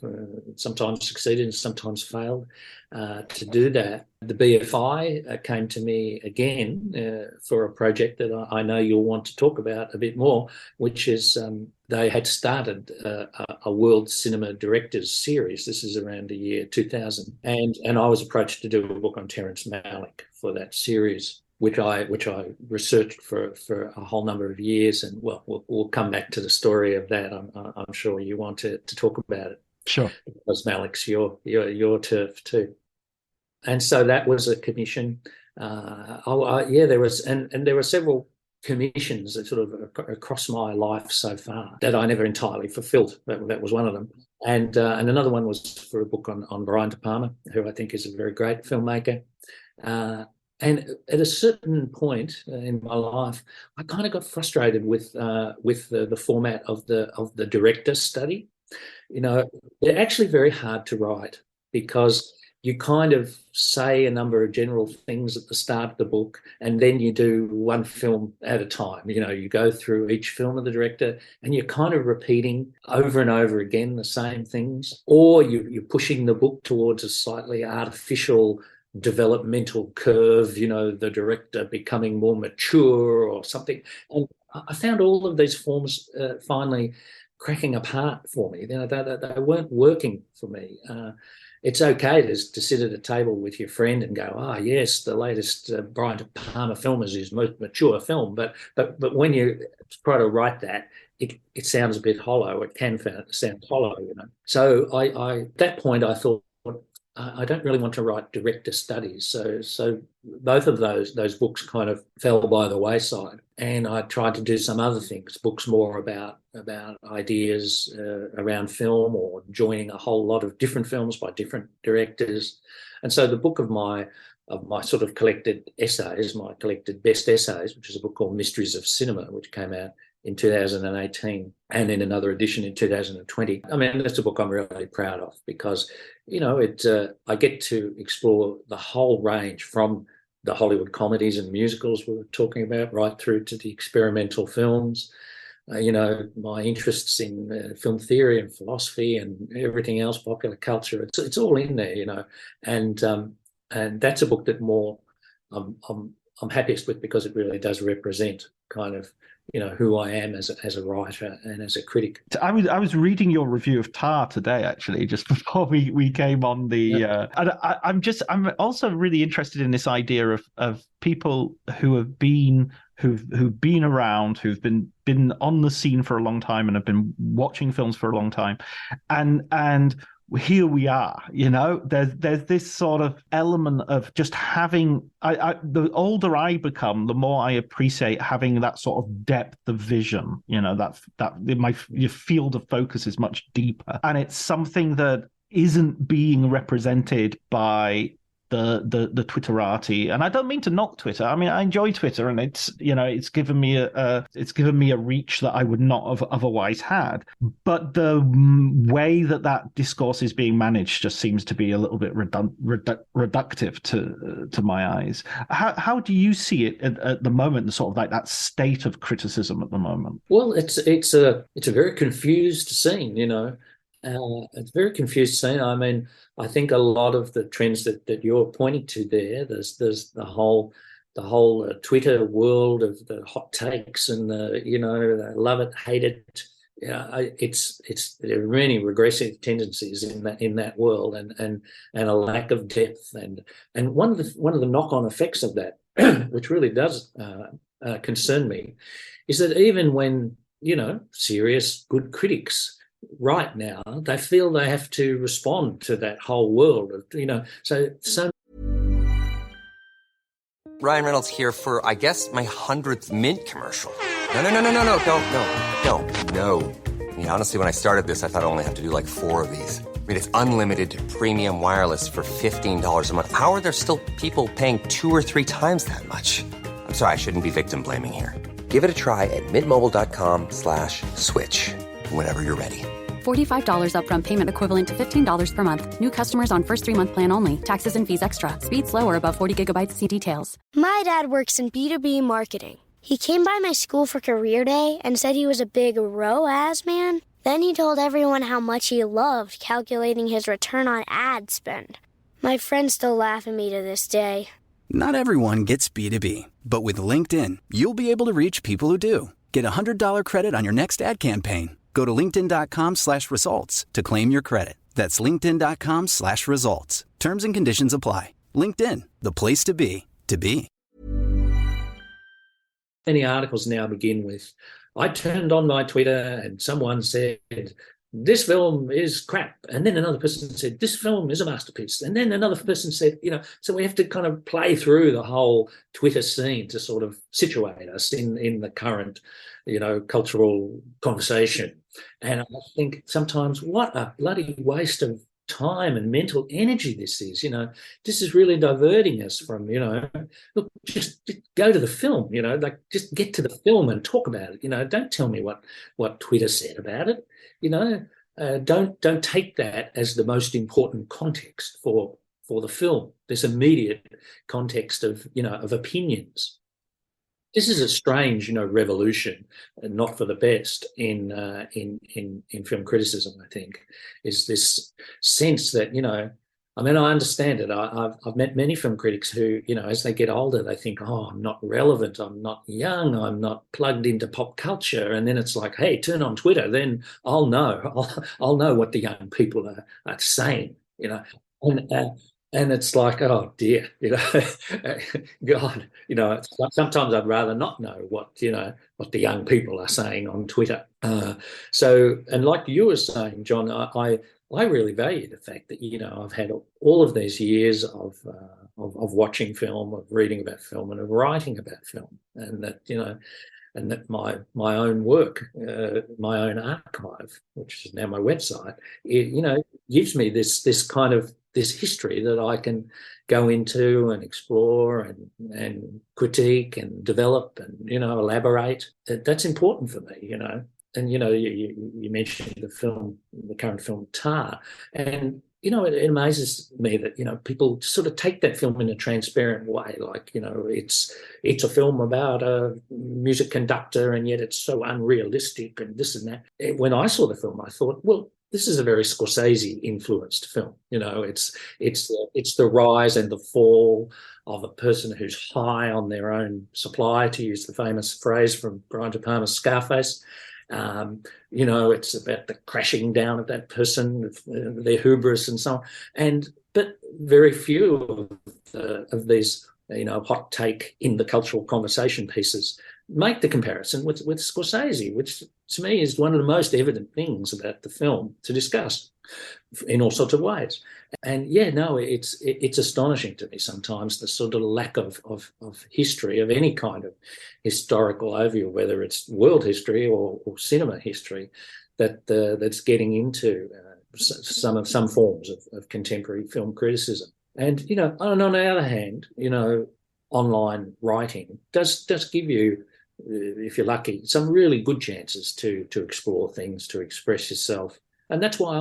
sometimes succeeded and sometimes failed to do that. The BFI came to me again for a project that I know you'll want to talk about a bit more, which is they had started a World Cinema Directors Series. This is around the year 2000. And I was approached to do a book on Terrence Malick for that series, which I researched for a whole number of years. And we'll come back to the story of that. I'm sure you want to talk about it. Sure. Because Malick's your turf too. And so that was a commission. There was, and there were several commissions that sort of across my life so far that I never entirely fulfilled. That was one of them. And another one was for a book on Brian De Palma, who I think is a very great filmmaker. And at a certain point in my life, I kind of got frustrated with the format of the director study. They're actually very hard to write because you kind of say a number of general things at the start of the book, and then you do one film at a time. You go through each film of the director and you're kind of repeating over and over again the same things, or you're pushing the book towards a slightly artificial developmental curve, the director becoming more mature or something. And I found all of these forms finally cracking apart for me. They weren't working for me. It's okay to sit at a table with your friend and go, yes, the latest Brian De Palma film is his most mature film. But when you try to write that, it sounds a bit hollow. It can sound hollow, So at that point, I thought, I don't really want to write director studies. So both of those books kind of fell by the wayside. And I tried to do some other things, books more about ideas around film, or joining a whole lot of different films by different directors. And so the book of my sort of collected essays, my collected best essays, which is a book called Mysteries of Cinema, which came out in 2018, and in another edition in 2020. I mean, that's a book I'm really proud of because, I get to explore the whole range from the Hollywood comedies and musicals we were talking about right through to the experimental films. My interests in film theory and philosophy and everything else, popular culture, it's all in there, and that's a book that more I'm happiest with because it really does represent kind of who I am as a writer and as a critic. I was reading your review of Tar today, actually, just before we came on the. And I'm also really interested in this idea of people who've been around, who've been on the scene for a long time and have been watching films for a long time, and here we are, there's this sort of element of just having, the older I become, the more I appreciate having that sort of depth of vision, your field of focus is much deeper. And it's something that isn't being represented by the Twitterati. And I don't mean to knock Twitter. I mean, I enjoy Twitter, and it's given me a reach that I would not have otherwise had. But the way that discourse is being managed just seems to be a little bit reductive to my eyes. How do you see it at the moment, the sort of like that state of criticism at the moment? Well, it's a very confused scene, It's a very confused scene. I mean, I think a lot of the trends that you're pointing to there's the whole Twitter world of the hot takes and the love it, hate it. There are many regressive tendencies in that world and a lack of depth and one of the knock-on effects of that, which really does concern me, is that even when serious good critics right now, they feel they have to respond to that whole world of, so Ryan Reynolds here for, I guess, my 100th Mint commercial. No, don't. I mean, honestly, when I started this, I thought I only have to do like 4 of these. I mean, it's unlimited premium wireless for $15 a month. How are there still people paying 2 or 3 times that much? I'm sorry, I shouldn't be victim blaming here. Give it a try at mintmobile.com/switch. Whenever you're ready. $45 upfront payment equivalent to $15 per month. New customers on first 3-month plan only. Taxes and fees extra. Speed slower above 40 gigabytes. See details. My dad works in B2B marketing. He came by my school for career day and said he was a big ROAS man. Then he told everyone how much he loved calculating his return on ad spend. My friends still laugh at me to this day. Not everyone gets B2B, but with LinkedIn, you'll be able to reach people who do. Get a $100 credit on your next ad campaign. Go to linkedin.com/results to claim your credit. That's linkedin.com/results. Terms and conditions apply. LinkedIn, the place to be, to be. Many articles now begin with, I turned on my Twitter and someone said, this film is crap. And then another person said, this film is a masterpiece. And then another person said, so we have to kind of play through the whole Twitter scene to sort of situate us in the current, cultural conversation. And I think sometimes what a bloody waste of time and mental energy this is. This is really diverting us from, look, just go to the film, just get to the film and talk about it. Don't tell me what Twitter said about it. Don't take that as the most important context for the film. This immediate context of opinions. This is a strange, revolution, and not for the best in film criticism. I think is this sense that I understand it. I've met many film critics who, as they get older, they think, oh, I'm not relevant, I'm not young, I'm not plugged into pop culture, and then it's like, hey, turn on Twitter, then I'll know what the young people are saying, And it's like, oh dear, God, sometimes I'd rather not know what the young people are saying on Twitter. And like you were saying, John, I really value the fact that, I've had all of these years of watching film, of reading about film, and of writing about film, and that my own work, my own archive, which is now my website, gives me this kind of this history that I can go into and explore and critique and develop and elaborate. That's important for me, And you mentioned the current film Tar, and it amazes me that people sort of take that film in a transparent way, like it's a film about a music conductor, and yet it's so unrealistic and this and that. When I saw the film, I thought, well, this is a very Scorsese-influenced film. It's the rise and the fall of a person who's high on their own supply, to use the famous phrase from Brian De Palma's Scarface. It's about the crashing down of that person, their hubris and so on. But very few of these, hot take in the cultural conversation pieces make the comparison with Scorsese, which to me is one of the most evident things about the film to discuss in all sorts of ways. And it's astonishing to me sometimes, the sort of lack of history, of any kind of historical overview, whether it's world history or cinema history, that's getting into some forms of contemporary film criticism. And on the other hand, online writing does give you, if you're lucky, some really good chances to explore things, to express yourself. And that's why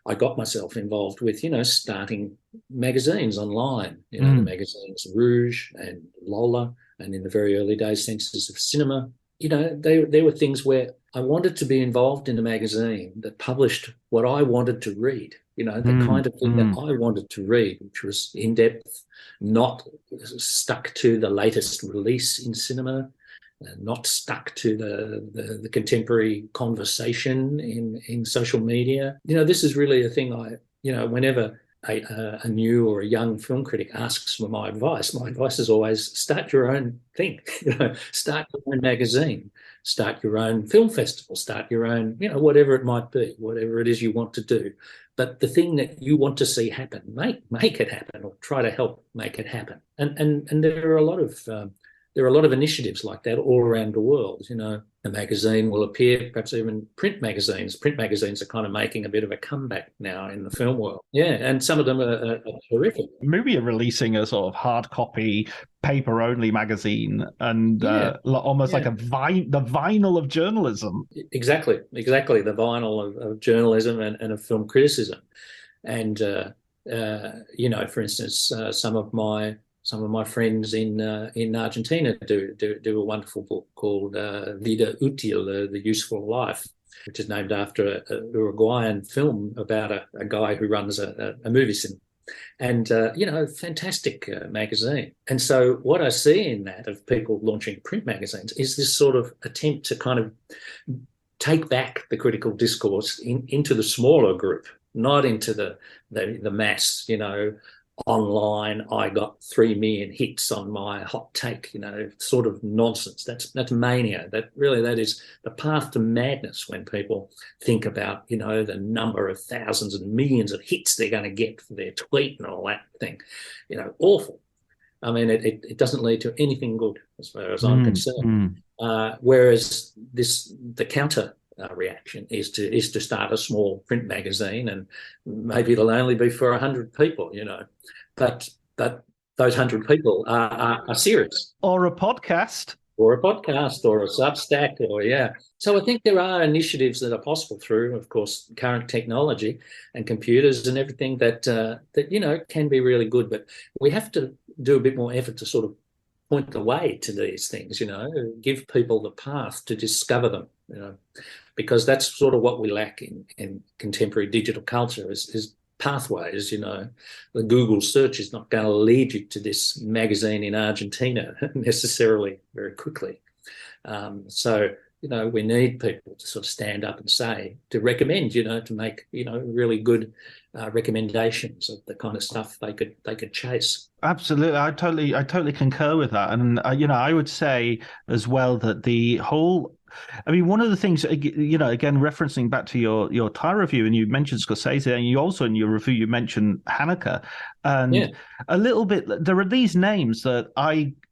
I got myself involved with, starting magazines online, the magazines Rouge and Lola, and in the very early days, Senses of Cinema. They were things where I wanted to be involved in a magazine that published what I wanted to read, the kind of thing that I wanted to read, which was in-depth, not stuck to the latest release in cinema, not stuck to the contemporary conversation in social media. This is really a thing whenever a new or a young film critic asks for my advice is always start your own thing, start your own magazine. start your own film festival, start your own, whatever it might be, whatever it is you want to do. But the thing that you want to see happen, make it happen, or try to help make it happen. And there are a lot of initiatives like that all around the world. A magazine will appear, perhaps even print magazines. Print magazines are kind of making a bit of a comeback now in the film world. Yeah, and some of them are terrific. Movie are releasing a sort of hard copy, paper-only magazine, and almost like the vinyl of journalism. Exactly, the vinyl of journalism and of film criticism. And for instance, some of my friends in Argentina do a wonderful book called Vida Útil, The Useful Life, which is named after a Uruguayan film about a guy who runs a movie cinema. And, fantastic magazine. And so what I see in that of people launching print magazines is this sort of attempt to kind of take back the critical discourse into the smaller group, not into the mass, online, I got 3 million hits on my hot take, sort of nonsense. That's mania. That is the path to madness when people think about, the number of thousands and millions of hits they're going to get for their tweet and all that thing. Awful. I mean, it doesn't lead to anything good as far as I'm concerned. Whereas the counter reaction is to start a small print magazine, and maybe it'll only be for 100 people, but those 100 people are serious. Or a podcast. Or a Substack, So I think there are initiatives that are possible through, of course, current technology and computers and everything that can be really good, but we have to do a bit more effort to sort of point the way to these things, give people the path to discover them, because that's sort of what we lack in contemporary digital culture is pathways. The Google search is not going to lead you to this magazine in Argentina necessarily very quickly. So we need people to sort of stand up and to recommend, to make, really good recommendations of the kind of stuff they could chase. Absolutely. I totally concur with that. And, I would say as well that the whole, one of the things, again, referencing back to your Thai review, and you mentioned Scorsese, and you also in your review, you mentioned Haneke, and a little bit, there are these names that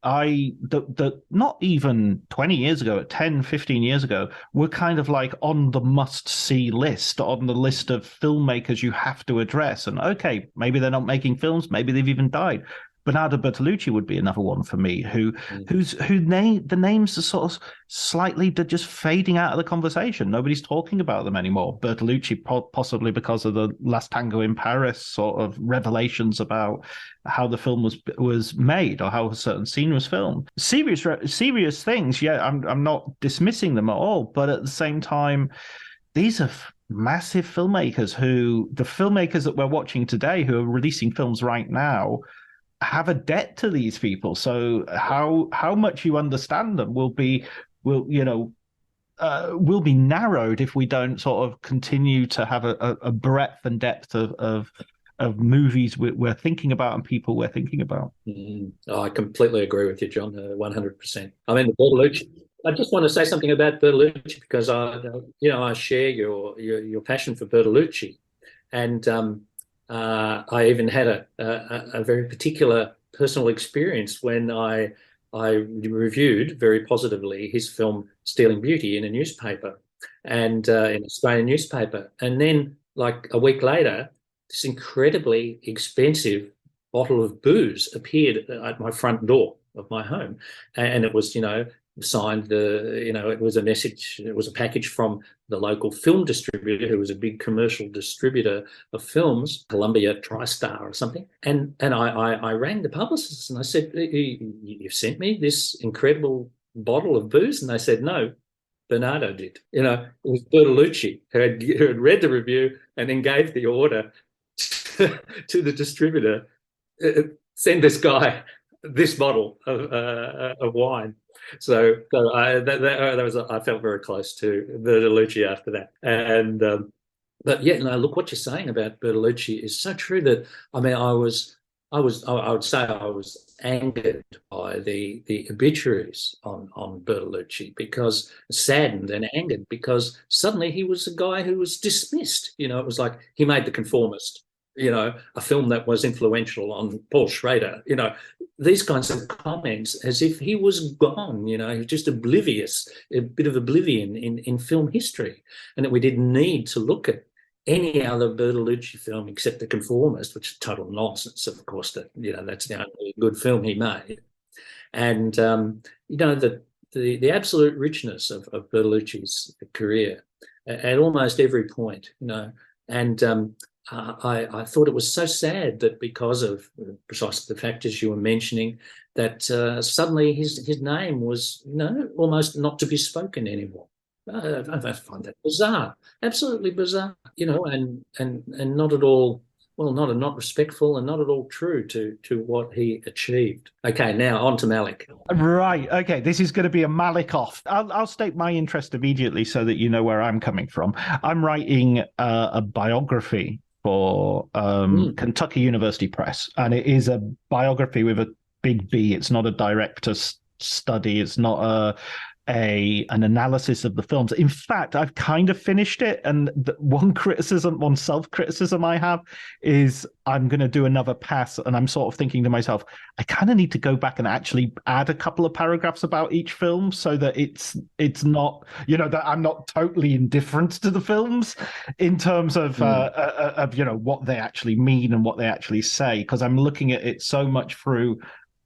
that not even 20 years ago, 10, 15 years ago, were kind of like on the must-see list, on the list of filmmakers you have to address. And okay, maybe they're not making films, maybe they've even died. Bernardo Bertolucci would be another one for me, the names are sort of slightly just fading out of the conversation. Nobody's talking about them anymore. Bertolucci possibly because of the Last Tango in Paris sort of revelations about how the film was made or how a certain scene was filmed. Serious things. Yeah, I'm not dismissing them at all, but at the same time, these are massive filmmakers the filmmakers that we're watching today who are releasing films right now have a debt to these people. So how much you understand them will be narrowed if we don't sort of continue to have a breadth and depth of movies we're thinking about and people we're thinking about. I completely agree with you, John, 100%. I mean, Bertolucci. I just want to say something about Bertolucci because I share your passion for Bertolucci, and I even had a very particular personal experience when I reviewed very positively his film Stealing Beauty in a newspaper, and in an Australian newspaper. And then, like a week later, this incredibly expensive bottle of booze appeared at my front door of my home, and it was, signed it was a message, it was a package from the local film distributor who was a big commercial distributor of films, Columbia TriStar or something. And I rang the publicist and I said, you've sent me this incredible bottle of booze? And they said, no, Bernardo did. It was Bertolucci who had read the review and then gave the order to the distributor, send this guy this bottle of wine. So I felt very close to Bertolucci after that. And but look, what you're saying about Bertolucci is so true that I I would say I was angered by the obituaries on Bertolucci, because saddened and angered, because suddenly he was a guy who was dismissed. It was like he made The Conformist, a film that was influential on Paul Schrader, these kinds of comments, as if he was gone, he was just oblivious, a bit of oblivion in film history, and that we didn't need to look at any other Bertolucci film except The Conformist, which is total nonsense, of course, that's the only good film he made. And, the absolute richness of Bertolucci's career at almost every point, and I thought it was so sad that because of precisely the factors you were mentioning, that suddenly his name was, almost not to be spoken anymore. I find that bizarre, absolutely bizarre, and not at all, well, not respectful and not at all true to what he achieved. Okay, now on to Malick. Right. Okay, this is going to be a Malick off. I'll state my interest immediately so that you know where I'm coming from. I'm writing a biography for Kentucky University Press, and it is a biography with a big B. It's not a director's study. It's not an analysis of the films. In fact, I've kind of finished it, and one self-criticism I have is I'm going to do another pass, and I'm sort of thinking to myself, I kind of need to go back and actually add a couple of paragraphs about each film so that it's not, that I'm not totally indifferent to the films in terms of what they actually mean and what they actually say, because I'm looking at it so much through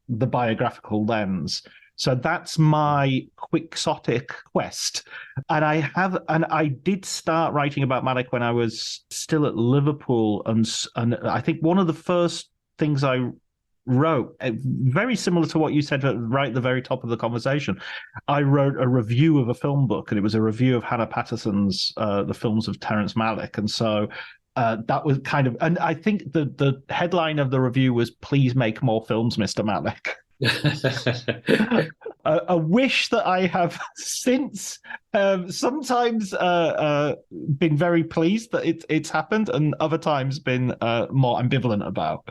the biographical lens. So that's my quixotic quest. And I did start writing about Malick when I was still at Liverpool. And I think one of the first things I wrote, very similar to what you said right at the very top of the conversation, I wrote a review of a film book, and it was a review of Hannah Patterson's The Films of Terrence Malick. And so that was kind of, and I think the headline of the review was, "Please make more films, Mr. Malick." A wish that I have since sometimes been very pleased that it's happened, and other times been more ambivalent about.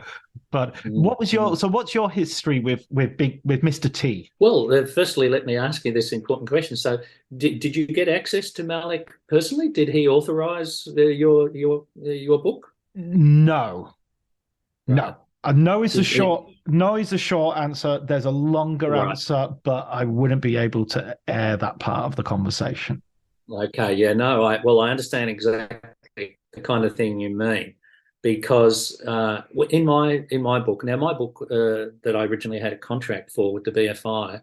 But what's your history with Mr. T? Well, firstly, let me ask you this important question. So, did you get access to Malick personally? Did he authorize your book? No. Right. No. No is a short answer. There's a longer answer, but I wouldn't be able to air that part of the conversation. Okay, yeah, no, I understand exactly the kind of thing you mean, because in my book, now my book that I originally had a contract for with the BFI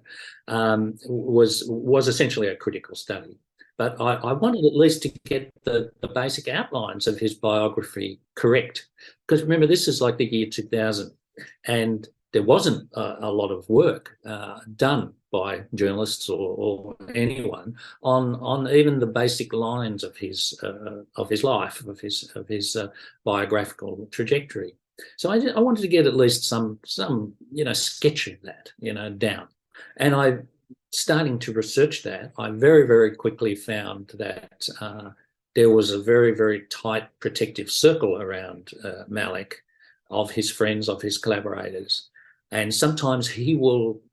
was essentially a critical study. But I wanted at least to get the basic outlines of his biography correct. Because remember, this is like the year 2000, and there wasn't a lot of work done by journalists or anyone on even the basic lines of his life, of his biographical trajectory. So I wanted to get at least some sketch of that down, and starting to research that, I very, very quickly found that there was a very, very tight protective circle around Malick, of his friends, of his collaborators. And sometimes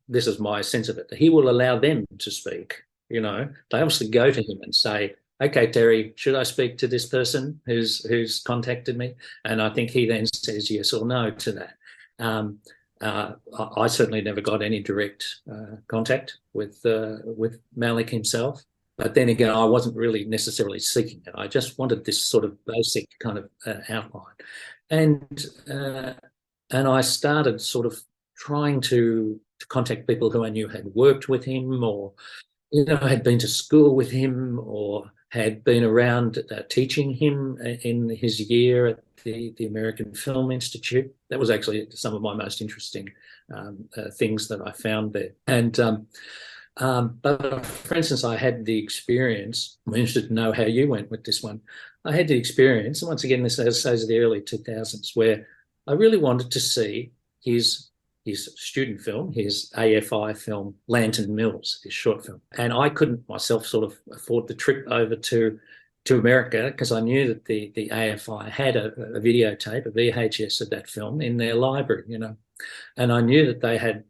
this is my sense of it, he will allow them to speak. They obviously go to him and say, "Okay, Terry, should I speak to this person who's contacted me?" And I think he then says yes or no to that. I certainly never got any direct contact with Malick himself, but then again, I wasn't really necessarily seeking it. I just wanted this sort of basic kind of outline, and I started sort of trying to contact people who I knew had worked with him, or had been to school with him, or had been around teaching him in his year at the American Film Institute. That was actually some of my most interesting things that I found there. And but for instance, I had the experience, I'm interested to know how you went with this one. I had the experience, and once again, this is the early 2000s, where I really wanted to see his student film, his AFI film, Lantern Mills, his short film. And I couldn't myself sort of afford the trip over to to America because I knew that the AFI had a videotape, a VHS of that film in their library, and I knew that they had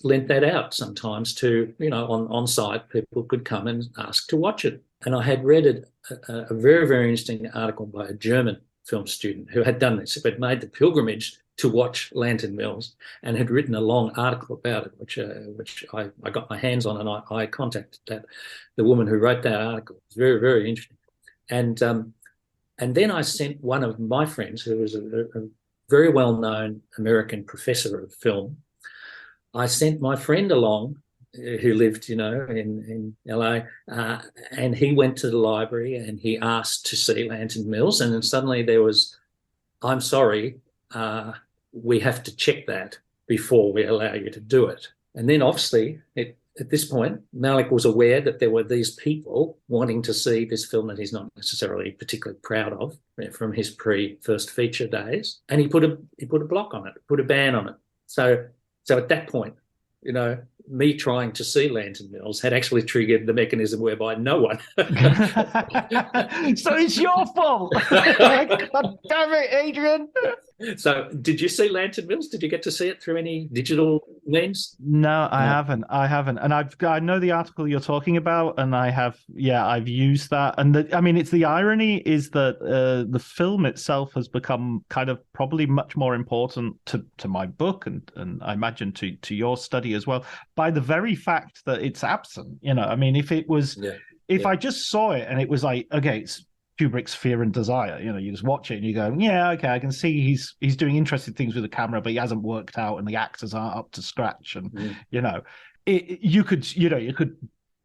lent that out sometimes to, on site, people could come and ask to watch it. And I had read a very, very interesting article by a German film student who had done this, but made the pilgrimage to watch Lantern Mills and had written a long article about it, which I got my hands on, and I contacted the woman who wrote that article. It was very, very interesting. And then I sent one of my friends, who was a very well-known American professor of film. I sent my friend along, who lived, in LA, and he went to the library and he asked to see Lantern Mills, and then suddenly there was, "I'm sorry, we have to check that before we allow you to do it." And then obviously, at this point, Malick was aware that there were these people wanting to see this film that he's not necessarily particularly proud of from his pre-first feature days, and he put a block on it, put a ban on it. So at that point, me trying to see Lantern Mills had actually triggered the mechanism whereby no one. So it's your fault. God damn it, Adrian. So did you see Lantern Mills? Did you get to see it through any digital means? No, I haven't. And I know the article you're talking about, and I've used that. And it's the irony is that the film itself has become kind of probably much more important to my book and I imagine to your study as well by the very fact that it's absent. If it was, I just saw it and it was like, okay, it's Kubrick's Fear and Desire. You just watch it and you go, yeah, okay, I can see he's doing interesting things with the camera, but he hasn't worked out and the actors aren't up to scratch. And you could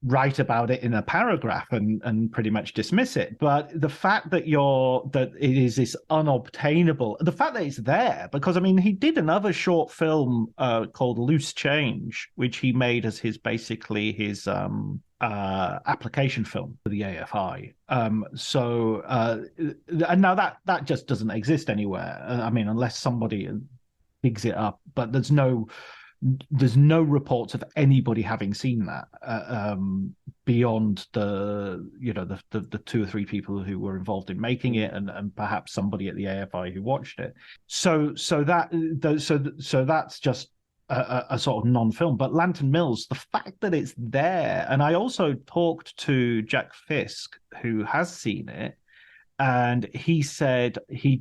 write about it in a paragraph and pretty much dismiss it. But the fact that it is this unobtainable, the fact that it's there, because he did another short film called Loose Change, which he made as his application film for the AFI. And now that just doesn't exist anywhere. Unless somebody digs it up, but there's no reports of anybody having seen that beyond the two or three people who were involved in making it and perhaps somebody at the AFI who watched it. So that's just a sort of non-film. But Lantern Mills, the fact that it's there, and I also talked to Jack Fisk, who has seen it, and he said he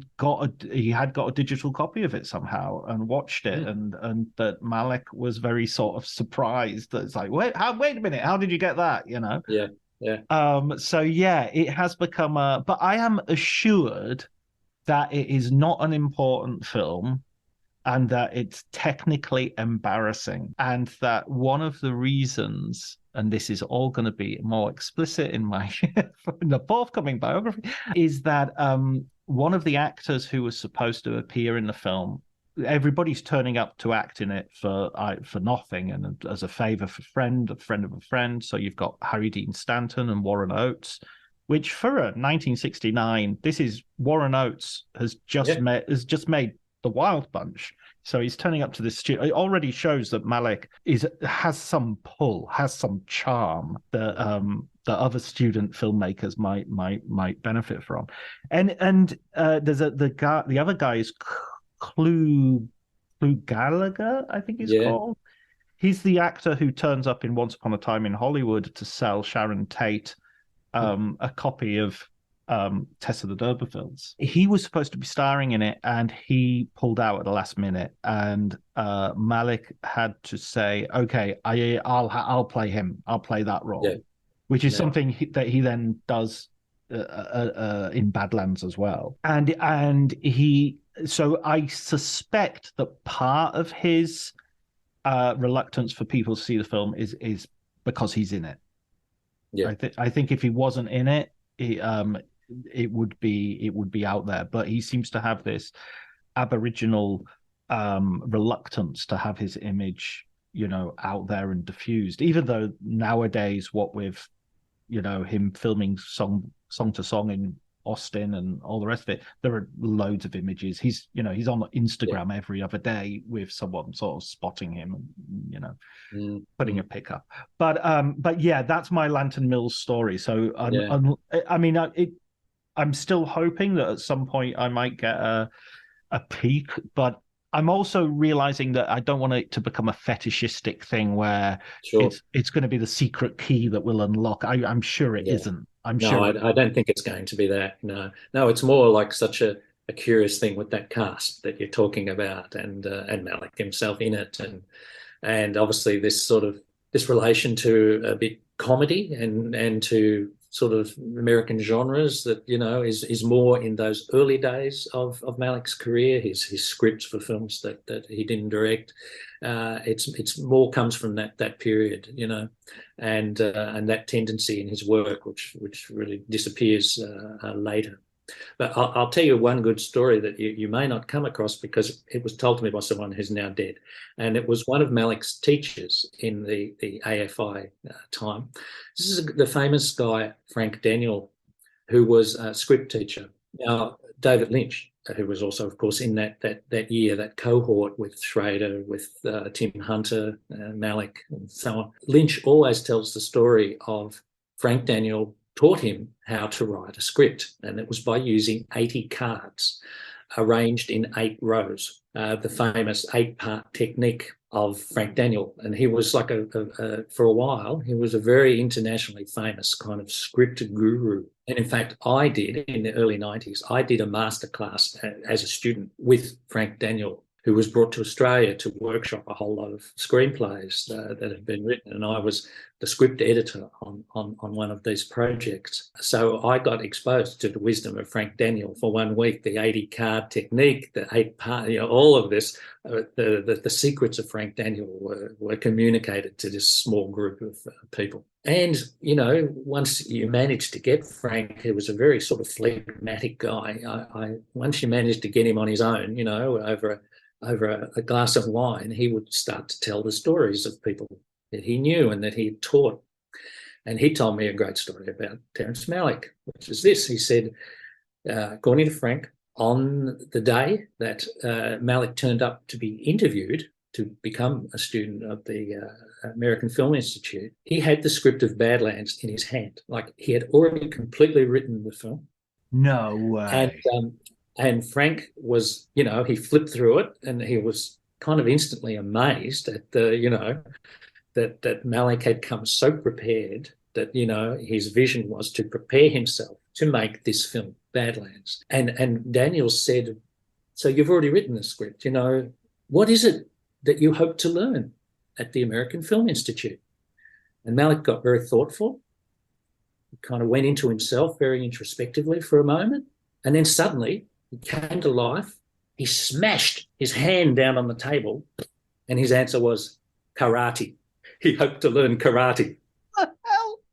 had got a digital copy of it somehow and watched it, and that Malick was very sort of surprised that it's like, wait a minute, how did you get that? So it has become but I am assured that it is not an important film, and that it's technically embarrassing, and that one of the reasons, and this is all going to be more explicit in the forthcoming biography, is that one of the actors who was supposed to appear in the film, everybody's turning up to act in it for nothing and as a favor for a friend of a friend. So you've got Harry Dean Stanton and Warren Oates, which for a 1969, this is Warren Oates has just made The Wild Bunch. So he's turning up to this studio. It already shows that Malick has some pull, has some charm that other student filmmakers might benefit from. And there's the other guy is Clu Gallagher, I think he's called. He's the actor who turns up in Once Upon a Time in Hollywood to sell Sharon Tate a copy of Tessa the D'Urbervilles. He was supposed to be starring in it, and he pulled out at the last minute. And Malick had to say, "Okay, I'll play him. I'll play that role," which is something that he then does in Badlands as well. And so I suspect that part of his reluctance for people to see the film is because he's in it. Yeah, I think if he wasn't in it, it would be out there. But he seems to have this Aboriginal reluctance to have his image, out there and diffused. Even though nowadays, what with him filming song to song in Austin and all the rest of it, there are loads of images. He's on Instagram every other day with someone sort of spotting him and, putting a pic up. But yeah, that's my Lantern Mills story. So I'm still hoping that at some point I might get a peek, but I'm also realizing that I don't want it to become a fetishistic thing where it's going to be the secret key that will unlock. I'm sure it isn't. I don't think it's going to be that. No, it's more like such a curious thing with that cast that you're talking about, and Malick himself in it, and obviously this relation to a bit comedy and to sort of American genres that is more in those early days of Malick's career. His scripts for films that he didn't direct, it's more comes from that period, and that tendency in his work, which really disappears later. But I'll tell you one good story that you may not come across, because it was told to me by someone who's now dead. And it was one of Malick's teachers in the AFI time. This is the famous guy, Frank Daniel, who was a script teacher. Now, David Lynch, who was also, of course, in that year, that cohort with Schrader, with Tim Hunter, Malick, and so on. Lynch always tells the story of Frank Daniel taught him how to write a script, and it was by using 80 cards arranged in 8 rows, the famous 8-part technique of Frank Daniel. And he was like for a while, he was a very internationally famous kind of script guru. And in fact, I did, in the early 90s, I did a masterclass as a student with Frank Daniel, who was brought to Australia to workshop a whole lot of screenplays that had been written. And I was the script editor on one of these projects. So I got exposed to the wisdom of Frank Daniel for 1 week, the 80-card technique, the 8-part, all of this, the secrets of Frank Daniel were communicated to this small group of people. And, once you managed to get Frank, he was a very sort of phlegmatic guy. Once you managed to get him on his own, over a glass of wine, he would start to tell the stories of people that he knew and that he had taught. And he told me a great story about Terence Malick, which is this. He said, according to Frank, on the day that Malick turned up to be interviewed to become a student of the American Film Institute, he had the script of Badlands in his hand. Like, he had already completely written the film. No way. And Frank was, he flipped through it, and he was kind of instantly amazed at that Malick had come so prepared that, his vision was to prepare himself to make this film, Badlands. And Daniel said, so you've already written the script, what is it that you hope to learn at the American Film Institute? And Malick got very thoughtful. He kind of went into himself very introspectively for a moment, and then suddenly he came to life. He smashed his hand down on the table, and his answer was karate. He hoped to learn karate. What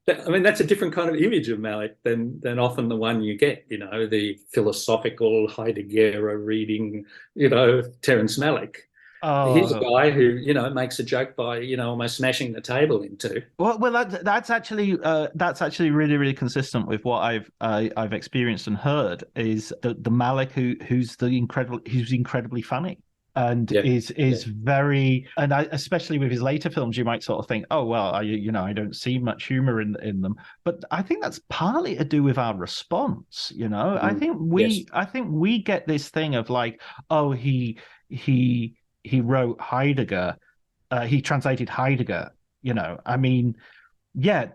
the hell? I mean, that's a different kind of image of Malick than often the one you get, the philosophical Heidegger reading, Terence Malick. Oh. Here's a guy who, makes a joke by, almost smashing the table in two. Well, that's actually really, really consistent with what I've experienced and heard. Is the Malick who's incredibly funny and is very, and especially with his later films, you might sort of think, oh well, I don't see much humor in them, but I think that's partly to do with our response. I think we get this thing of like, oh, he wrote Heidegger, he translated Heidegger, I mean, yeah,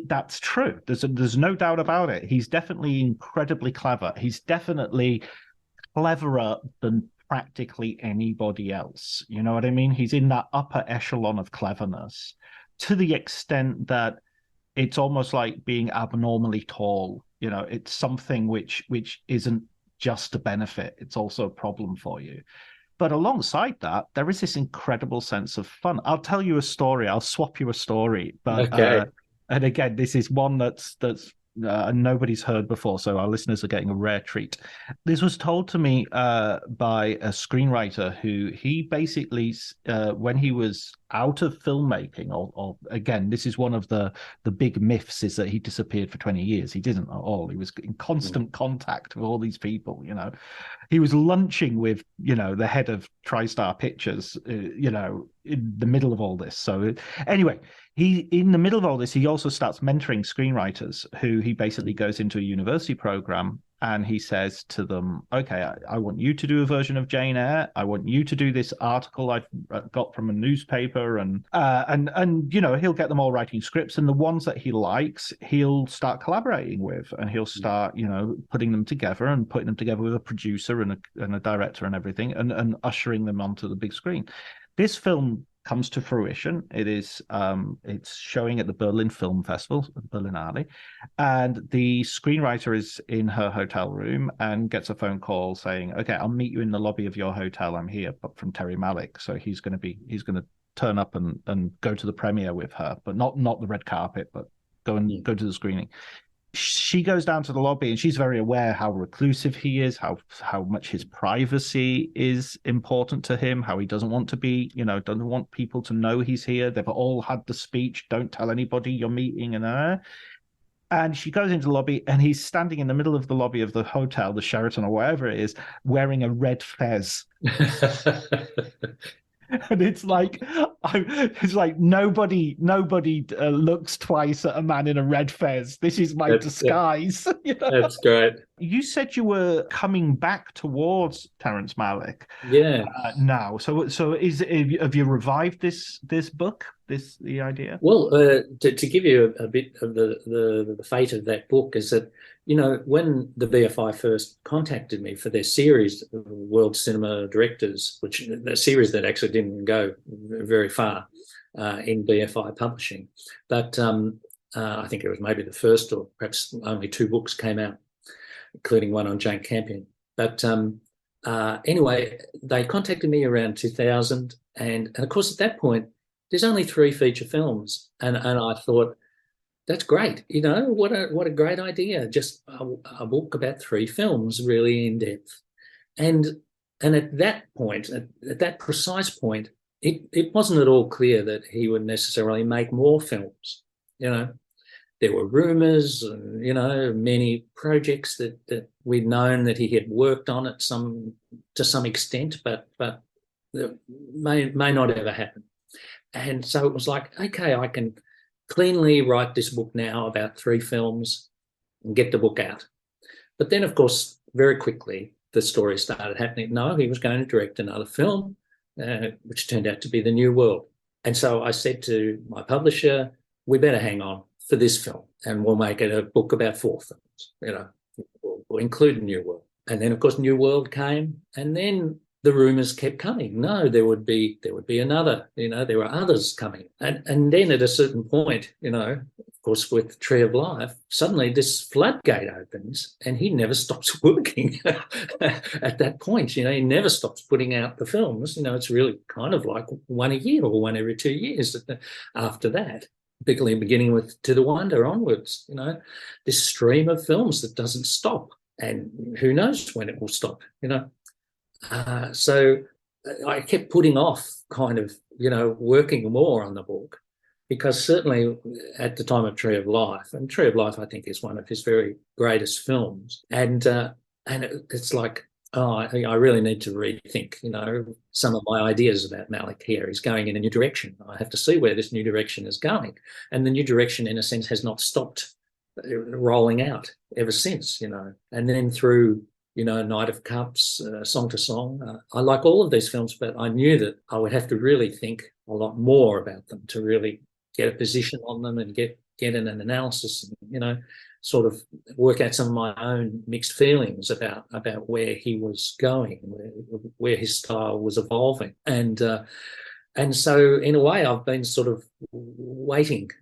that's true. There's no doubt about it. He's definitely incredibly clever. He's definitely cleverer than practically anybody else. You know what I mean? He's in that upper echelon of cleverness to the extent that it's almost like being abnormally tall. It's something which isn't just a benefit. It's also a problem for you. But alongside that, there is this incredible sense of fun. I'll tell you a story. I'll swap you a story. But okay. And again, this is one that's nobody's heard before, so our listeners are getting a rare treat. This was told to me by a screenwriter who he basically, when he was out of filmmaking, or again, this is one of the big myths, is that he disappeared for 20 years. He didn't at all. He was in constant contact with all these people, you know. He was lunching with, you know, the head of TriStar Pictures, you know, in the middle of all this. So anyway, in the middle of all this, he also starts mentoring screenwriters who he basically goes into a university program and he says to them, okay, I want you to do a version of Jane Eyre. I want you to do this article I've got from a newspaper, and you know, he'll get them all writing scripts, and the ones that he likes, he'll start collaborating with, and he'll start, you know, putting them together and putting them together with a producer and a director and everything, and ushering them onto the big screen. This film comes to fruition. It is it's showing at the Berlin Film Festival, the Berlinale, and the screenwriter is in her hotel room and gets a phone call saying, okay, I'll meet you in the lobby of your hotel. I'm here, but from Terry Malick. So he's going to turn up and go to the premiere with her, but not the red carpet, but go to the screening. She goes down to the lobby and she's very aware how reclusive he is, how much his privacy is important to him, how he doesn't want to be, you know, doesn't want people to know he's here. They've all had the speech, don't tell anybody you're meeting, and she goes into the lobby and he's standing in the middle of the lobby of the hotel, the Sheraton or wherever it is, wearing a red fez. And it's like nobody looks twice at a man in a red fez. This is my disguise. You know? That's great. You said you were coming back towards Terrence Malick. Yeah. Now, so have you revived this book? The idea? Well, to give you a bit of the fate of that book is that, you know, when the BFI first contacted me for their series, World Cinema Directors, which a series that actually didn't go very far in BFI publishing, but I think it was maybe the first or perhaps only 2 books came out, including one on Jane Campion. But anyway, they contacted me around 2000, and of course at that point, there's only 3 feature films, and I thought, that's great. You know, what a great idea. Just a book about 3 films, really in depth. And at that point, at that precise point, it wasn't at all clear that he would necessarily make more films. You know, there were rumours and, you know, many projects that we'd known that he had worked on to some extent, but may not ever happen. And so it was like, okay, I can cleanly write this book now about 3 films and get the book out. But then, of course, very quickly, the story started happening. No, he was going to direct another film, which turned out to be The New World. And so I said to my publisher, we better hang on for this film and we'll make it a book about 4 films. You know, we'll include New World. And then, of course, New World came, and then the rumours kept coming. No, there would be another, you know, there were others coming. And then at a certain point, you know, of course, with Tree of Life, suddenly this floodgate opens and he never stops working at that point. You know, he never stops putting out the films. You know, it's really kind of like one a year or one every 2 years after that, particularly beginning with To the Wonder onwards, you know, this stream of films that doesn't stop. And who knows when it will stop, you know. So I kept putting off kind of, you know, working more on the book, because certainly at the time of Tree of Life, and Tree of Life I think is one of his very greatest films, and it's like, oh, I really need to rethink, you know, some of my ideas about Malick here. He's going in a new direction. I have to see where this new direction is going. And the new direction, in a sense, has not stopped rolling out ever since, you know. And then through, you know, Night of Cups, Song to Song. I like all of these films, but I knew that I would have to really think a lot more about them to really get a position on them and get an analysis and, you know, sort of work out some of my own mixed feelings about where he was going, where his style was evolving. And so in a way I've been sort of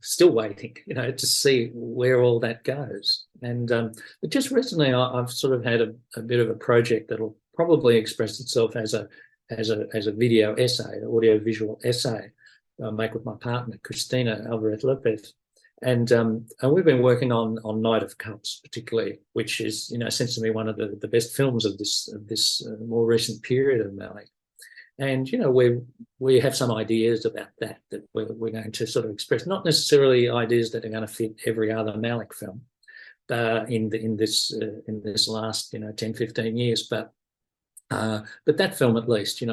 still waiting, you know, to see where all that goes. And but just recently I've sort of had a bit of a project that'll probably express itself as a video essay, an audio visual essay I make with my partner, Christina Alvarez Lopez. And we've been working on Knight of Cups particularly, which is, seems to me one of the best films of this more recent period of Malick. And we have some ideas about that we're going to sort of express, not necessarily ideas that are going to fit every other Malick film in this last 10, 15 years, but that film at least,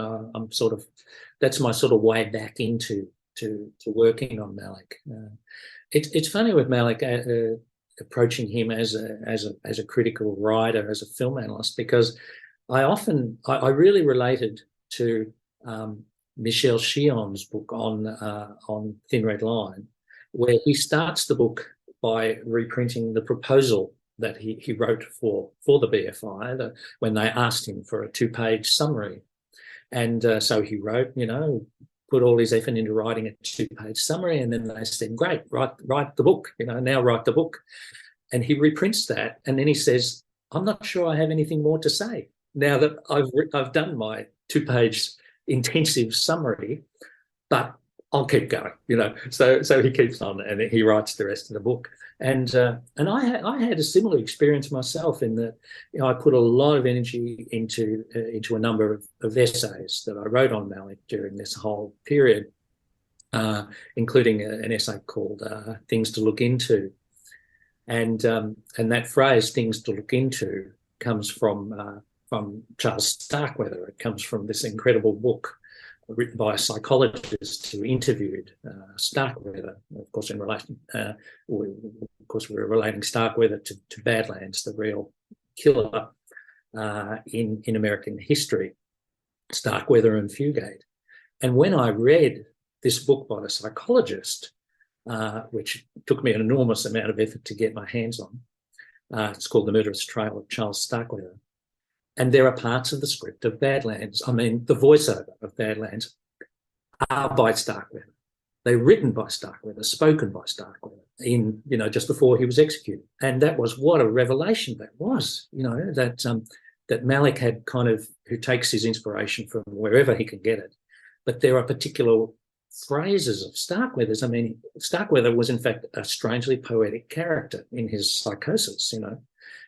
that's my sort of way back into working on Malick. It's funny with Malick approaching him as a critical writer, as a film analyst, because I really related to Michel Chion's book on Thin Red Line, where he starts the book by reprinting the proposal that he wrote for the BFI when they asked him for a 2-page summary. And so he wrote, put all his effort into writing a 2-page summary, and then they said, great, write the book, now write the book. And he reprints that, and then he says, I'm not sure I have anything more to say now that I've done my 2-page intensive summary, but I'll keep going, So he keeps on and he writes the rest of the book. And I had a similar experience myself in that I put a lot of energy into a number of essays that I wrote on Malick during this whole period, including an essay called "Things to Look Into," and that phrase "things to look into" comes from Charles Starkweather. It comes from this incredible book written by a psychologist who interviewed Starkweather. Of course, we're relating Starkweather to Badlands, the real killer in American history, Starkweather and Fugate. And when I read this book by the psychologist, which took me an enormous amount of effort to get my hands on, it's called The Murderous Trail of Charles Starkweather. And there are parts of the script of Badlands. I mean, the voiceover of Badlands are by Starkweather. They're written by Starkweather, spoken by Starkweather just before he was executed. And that was what a revelation that was, that Malick had who takes his inspiration from wherever he can get it. But there are particular phrases of Starkweather's. I mean, Starkweather was in fact a strangely poetic character in his psychosis,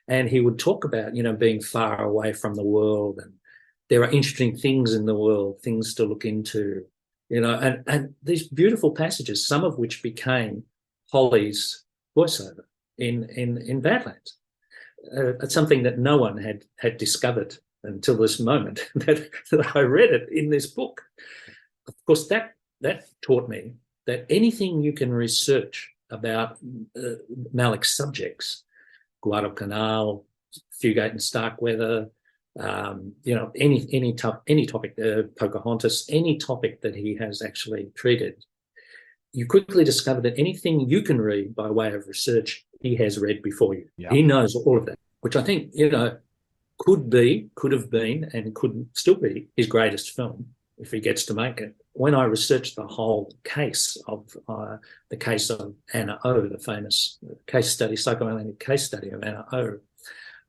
And he would talk about, being far away from the world, and there are interesting things in the world, things to look into, and these beautiful passages, some of which became Holly's voiceover in Badlands. It's something that no one had discovered until this moment that I read it in this book. Of course, that taught me that anything you can research about Malick's subjects, Guadalcanal, Fugate and Starkweather, any topic, Pocahontas, any topic that he has actually treated, you quickly discover that anything you can read by way of research, he has read before you. Yeah. He knows all of that, which I think, could have been, and could still be his greatest film if he gets to make it. When I researched the whole case of the case of Anna O, the famous psychoanalytic case study of Anna O,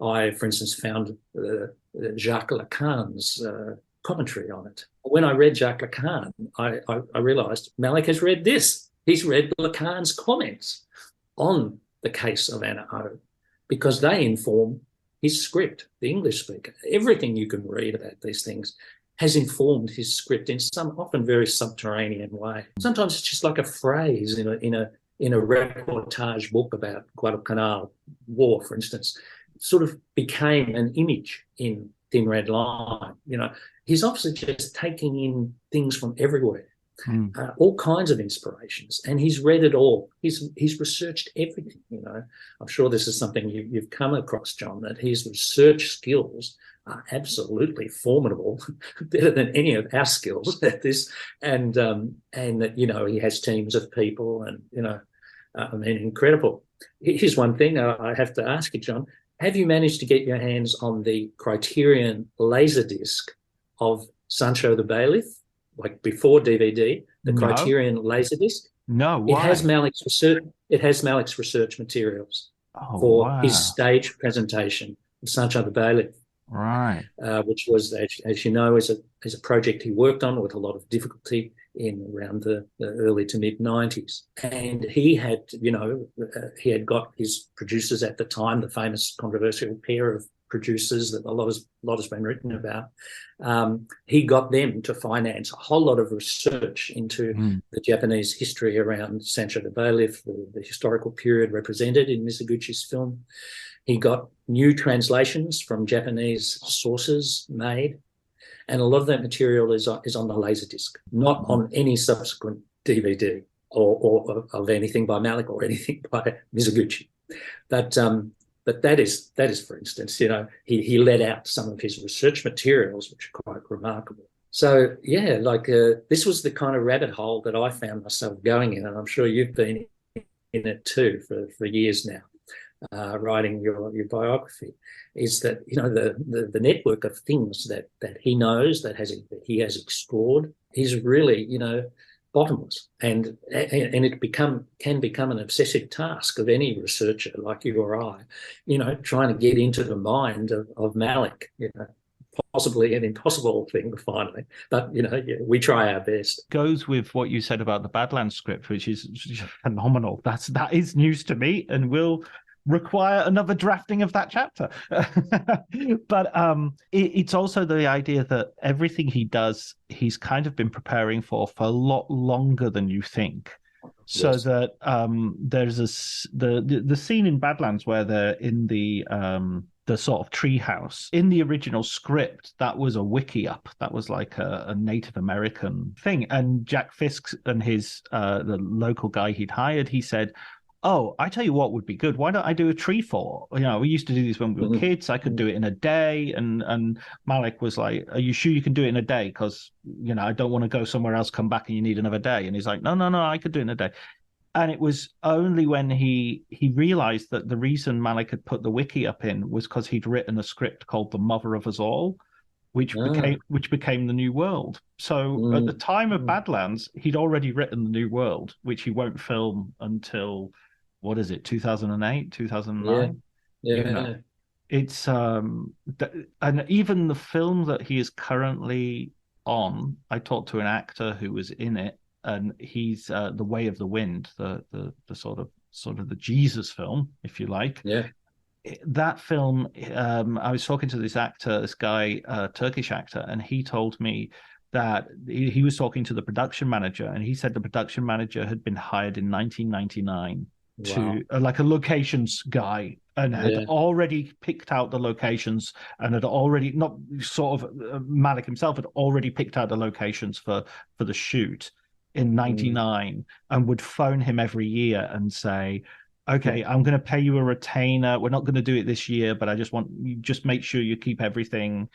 I, for instance, found Jacques Lacan's commentary on it. When I read Jacques Lacan, I realised Malick has read this. He's read Lacan's comments on the case of Anna O, because they inform his script, the English speaker. Everything you can read about these things has informed his script in some often very subterranean way. Sometimes it's just like a phrase in a reportage book about Guadalcanal War, for instance. It sort of became an image in Thin Red Line. He's obviously just taking in things from everywhere, all kinds of inspirations, and he's read it all. He's researched everything. I'm sure this is something you've come across, John, that his research skills are absolutely formidable, better than any of our skills at this, and that he has teams of people, and incredible. Here's one thing I have to ask you, John: have you managed to get your hands on the Criterion Laserdisc of Sancho the Bailiff, like before DVD? The Criterion Laserdisc. No, why? It has Malick's research materials for his stage presentation of Sancho the Bailiff. Right. Which was, as you know, is a project he worked on with a lot of difficulty. in around the early to mid 90s. And he had, he had got his producers at the time, the famous controversial pair of producers that a lot has been written about. He got them to finance a whole lot of research into the Japanese history around Sancho the Bailiff, the historical period represented in Mizoguchi's film. He got new translations from Japanese sources made, and a lot of that material is on the Laserdisc, not on any subsequent DVD or of anything by Malick or anything by Mizoguchi. But that is, for instance, he let out some of his research materials, which are quite remarkable. So, yeah, this was the kind of rabbit hole that I found myself going in, and I'm sure you've been in it too for years now, writing your biography, is that, the network of things that he knows, that he has explored, is really, bottomless, and it can become an obsessive task of any researcher like you or I, trying to get into the mind of Malick, possibly an impossible thing finally, but we try our best. Goes with what you said about the Badlands script, which is phenomenal. That is news to me, and will require another drafting of that chapter. But it's also the idea that everything he does, he's kind of been preparing for a lot longer than you think. So yes. That there's the scene in Badlands where they're in the sort of treehouse. In the original script, that was a wiki up. That was like a Native American thing. And Jack Fisk and his the local guy he'd hired, he said, "Oh, I tell you what would be good. Why don't I do a tree fort? We used to do this when we were kids. I could do it in a day." And Malick was like, "Are you sure you can do it in a day? Because, I don't want to go somewhere else, come back, and you need another day." And he's like, no, I could do it in a day. And it was only when he realized that the reason Malick had put the wiki up in was because he'd written a script called The Mother of Us All, which became the New World. So at the time of Badlands, he'd already written the New World, which he won't film until, 2008, 2009? Yeah. It's and even the film that he is currently on, I talked to an actor who was in it, and he's The Way of the Wind, the sort of the Jesus film, if you like. Yeah. That film, I was talking to this guy, Turkish actor, and he told me that he was talking to the production manager, and he said the production manager had been hired in 1999 to like a locations guy, and had already picked out the locations, and had already Malick himself had already picked out the locations for the shoot in 99, and would phone him every year and say, "Okay, I'm going to pay you a retainer. We're not going to do it this year, but I just want you, just make sure you keep everything,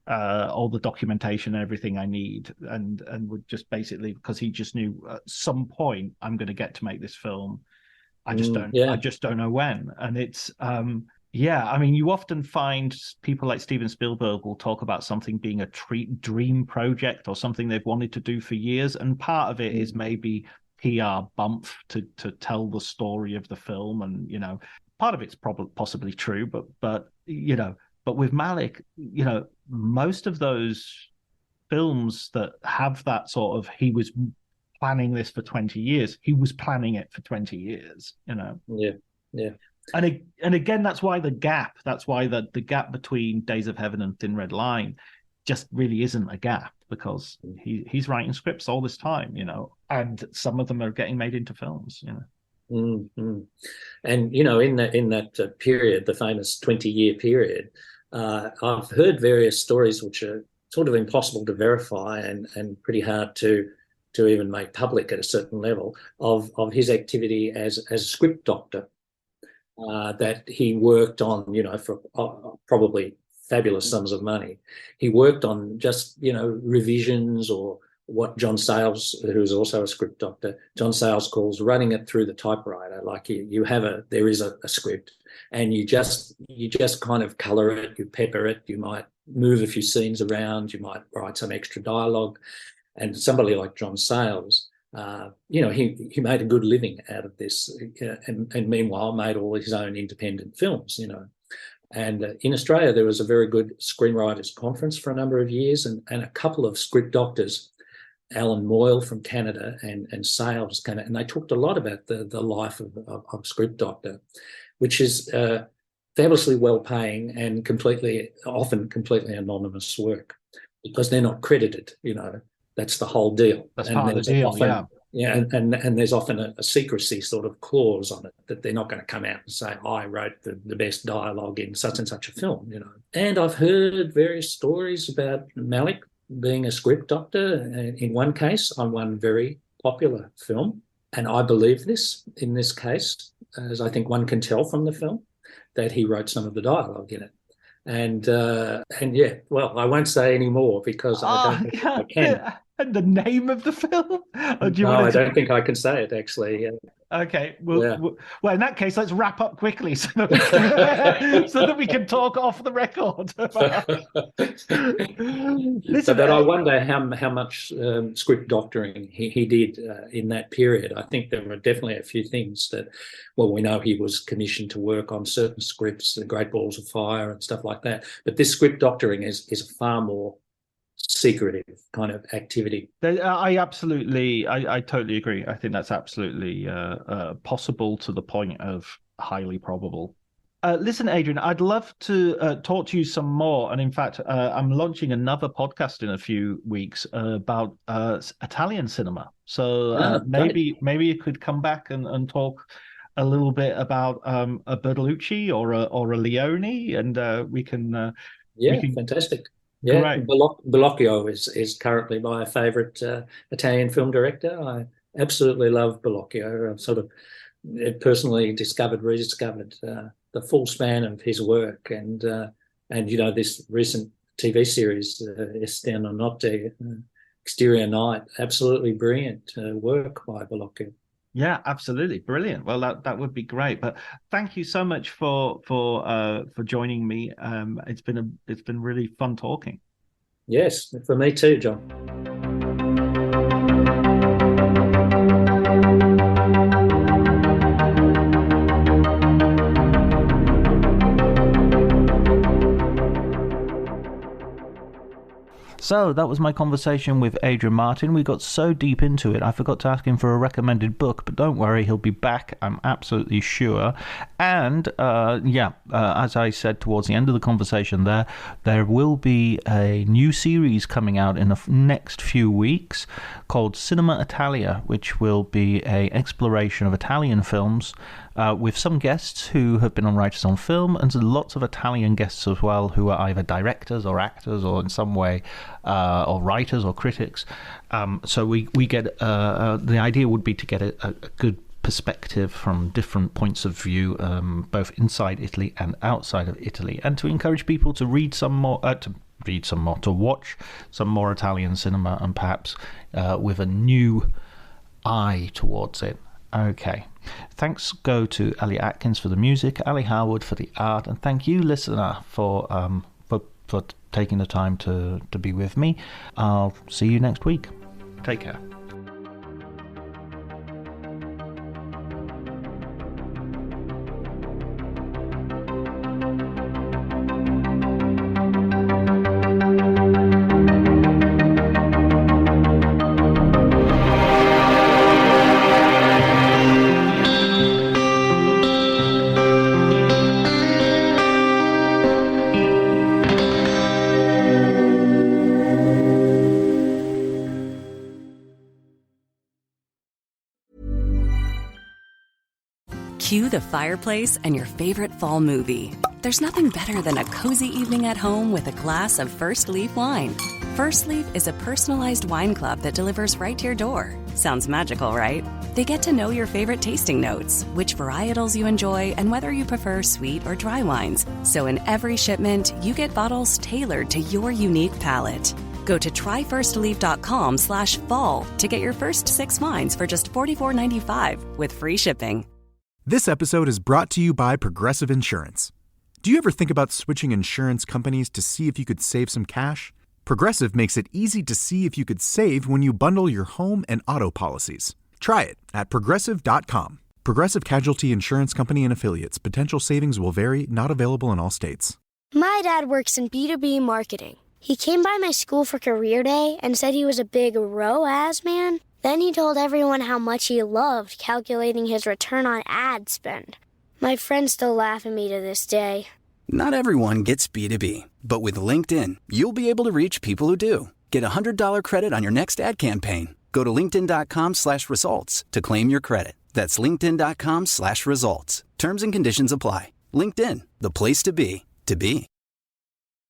all the documentation and everything I need." And would just basically, because he just knew at some point I'm going to get to make this film. I just don't know when. And it's you often find people like Steven Spielberg will talk about something being a dream project or something they've wanted to do for years, and part of it is maybe PR bump to tell the story of the film, and part of it's probably possibly true, but with Malick, most of those films that have that sort of, he was planning this for 20 years, he was planning it for 20 years. Yeah. And again, that's why the gap between Days of Heaven and Thin Red Line just really isn't a gap, because he's writing scripts all this time, and some of them are getting made into films, Mm-hmm. And in that period, the famous 20-year period, I've heard various stories which are sort of impossible to verify and pretty hard to even make public at a certain level, of his activity as a script doctor, that he worked on, for probably fabulous sums of money. He worked on just, revisions, or what John Sayles, who's also a script doctor, John Sayles calls running it through the typewriter. Like there is a script, and you just kind of colour it, you pepper it, you might move a few scenes around, you might write some extra dialogue. And somebody like John Sayles, he made a good living out of this, and meanwhile made all his own independent films, And in Australia, there was a very good screenwriters conference for a number of years, and a couple of script doctors Alan Moyle from Canada and sales Canada, and they talked a lot about the life of script doctor, which is fabulously well-paying and often completely anonymous work because they're not credited. That's the whole deal. That's part of the deal, yeah. Yeah, and there's often a secrecy sort of clause on it that they're not going to come out and say, I wrote the best dialogue in such and such a film, And I've heard various stories about Malick being a script doctor in one case on one very popular film. And I believe this in this case, as I think one can tell from the film, that he wrote some of the dialogue in it. And yeah, well, I won't say any more because I don't think I can. And the name of the film? I don't think I can say it, actually. Okay. Well, in that case, let's wrap up quickly so that we can talk off the record. Listen, but I wonder how much script doctoring he did in that period. I think there were definitely a few things that, well, we know he was commissioned to work on certain scripts, The Great Balls of Fire and stuff like that. But this script doctoring is a far more secretive kind of activity. I totally agree. I think that's absolutely possible to the point of highly probable. Listen, Adrian, I'd love to talk to you some more. And in fact, I'm launching another podcast in a few weeks about Italian cinema. So maybe you could come back and talk a little bit about a Bertolucci or a Leone, and we can. Fantastic. Yeah, right. Bellocchio is currently my favourite Italian film director. I absolutely love Bellocchio. I've sort of personally rediscovered the full span of his work, and this recent TV series, Esterno Notte, Exterior Night, absolutely brilliant work by Bellocchio. Yeah, absolutely brilliant. Well, that would be great. But thank you so much for joining me. It's been really fun talking. Yes, for me too, John. So that was my conversation with Adrian Martin. We got so deep into it, I forgot to ask him for a recommended book, but don't worry, he'll be back, I'm absolutely sure. And as I said towards the end of the conversation there will be a new series coming out in the next few weeks called Cinema Italia, which will be an exploration of Italian films with some guests who have been on Writers on Film, and lots of Italian guests as well who are either directors or actors or in some way or writers or critics. So we get the idea would be to get a good perspective from different points of view, both inside Italy and outside of Italy, and to encourage people to watch some more Italian cinema, and perhaps with a new eye towards it. Okay. Thanks go to Ali Atkins for the music, Ali Howard for the art, and thank you, listener, for taking the time to be with me. I'll see you next week. Take care. Cue the fireplace and your favorite fall movie. There's nothing better than a cozy evening at home with a glass of First Leaf wine. First Leaf is a personalized wine club that delivers right to your door. Sounds magical, right? They get to know your favorite tasting notes, which varietals you enjoy, and whether you prefer sweet or dry wines. So in every shipment, you get bottles tailored to your unique palate. Go to tryfirstleaf.com/fall to get your first 6 wines for just $44.95 with free shipping. This episode is brought to you by Progressive Insurance. Do you ever think about switching insurance companies to see if you could save some cash? Progressive makes it easy to see if you could save when you bundle your home and auto policies. Try it at Progressive.com. Progressive Casualty Insurance Company and Affiliates. Potential savings will vary, not available in all states. My dad works in B2B marketing. He came by my school for career day and said he was a big ROAS man. Then he told everyone how much he loved calculating his return on ad spend. My friends still laugh at me to this day. Not everyone gets B2B, but with LinkedIn, you'll be able to reach people who do. Get a $100 credit on your next ad campaign. Go to linkedin.com/results to claim your credit. That's linkedin.com/results. Terms and conditions apply. LinkedIn, the place to be, to be.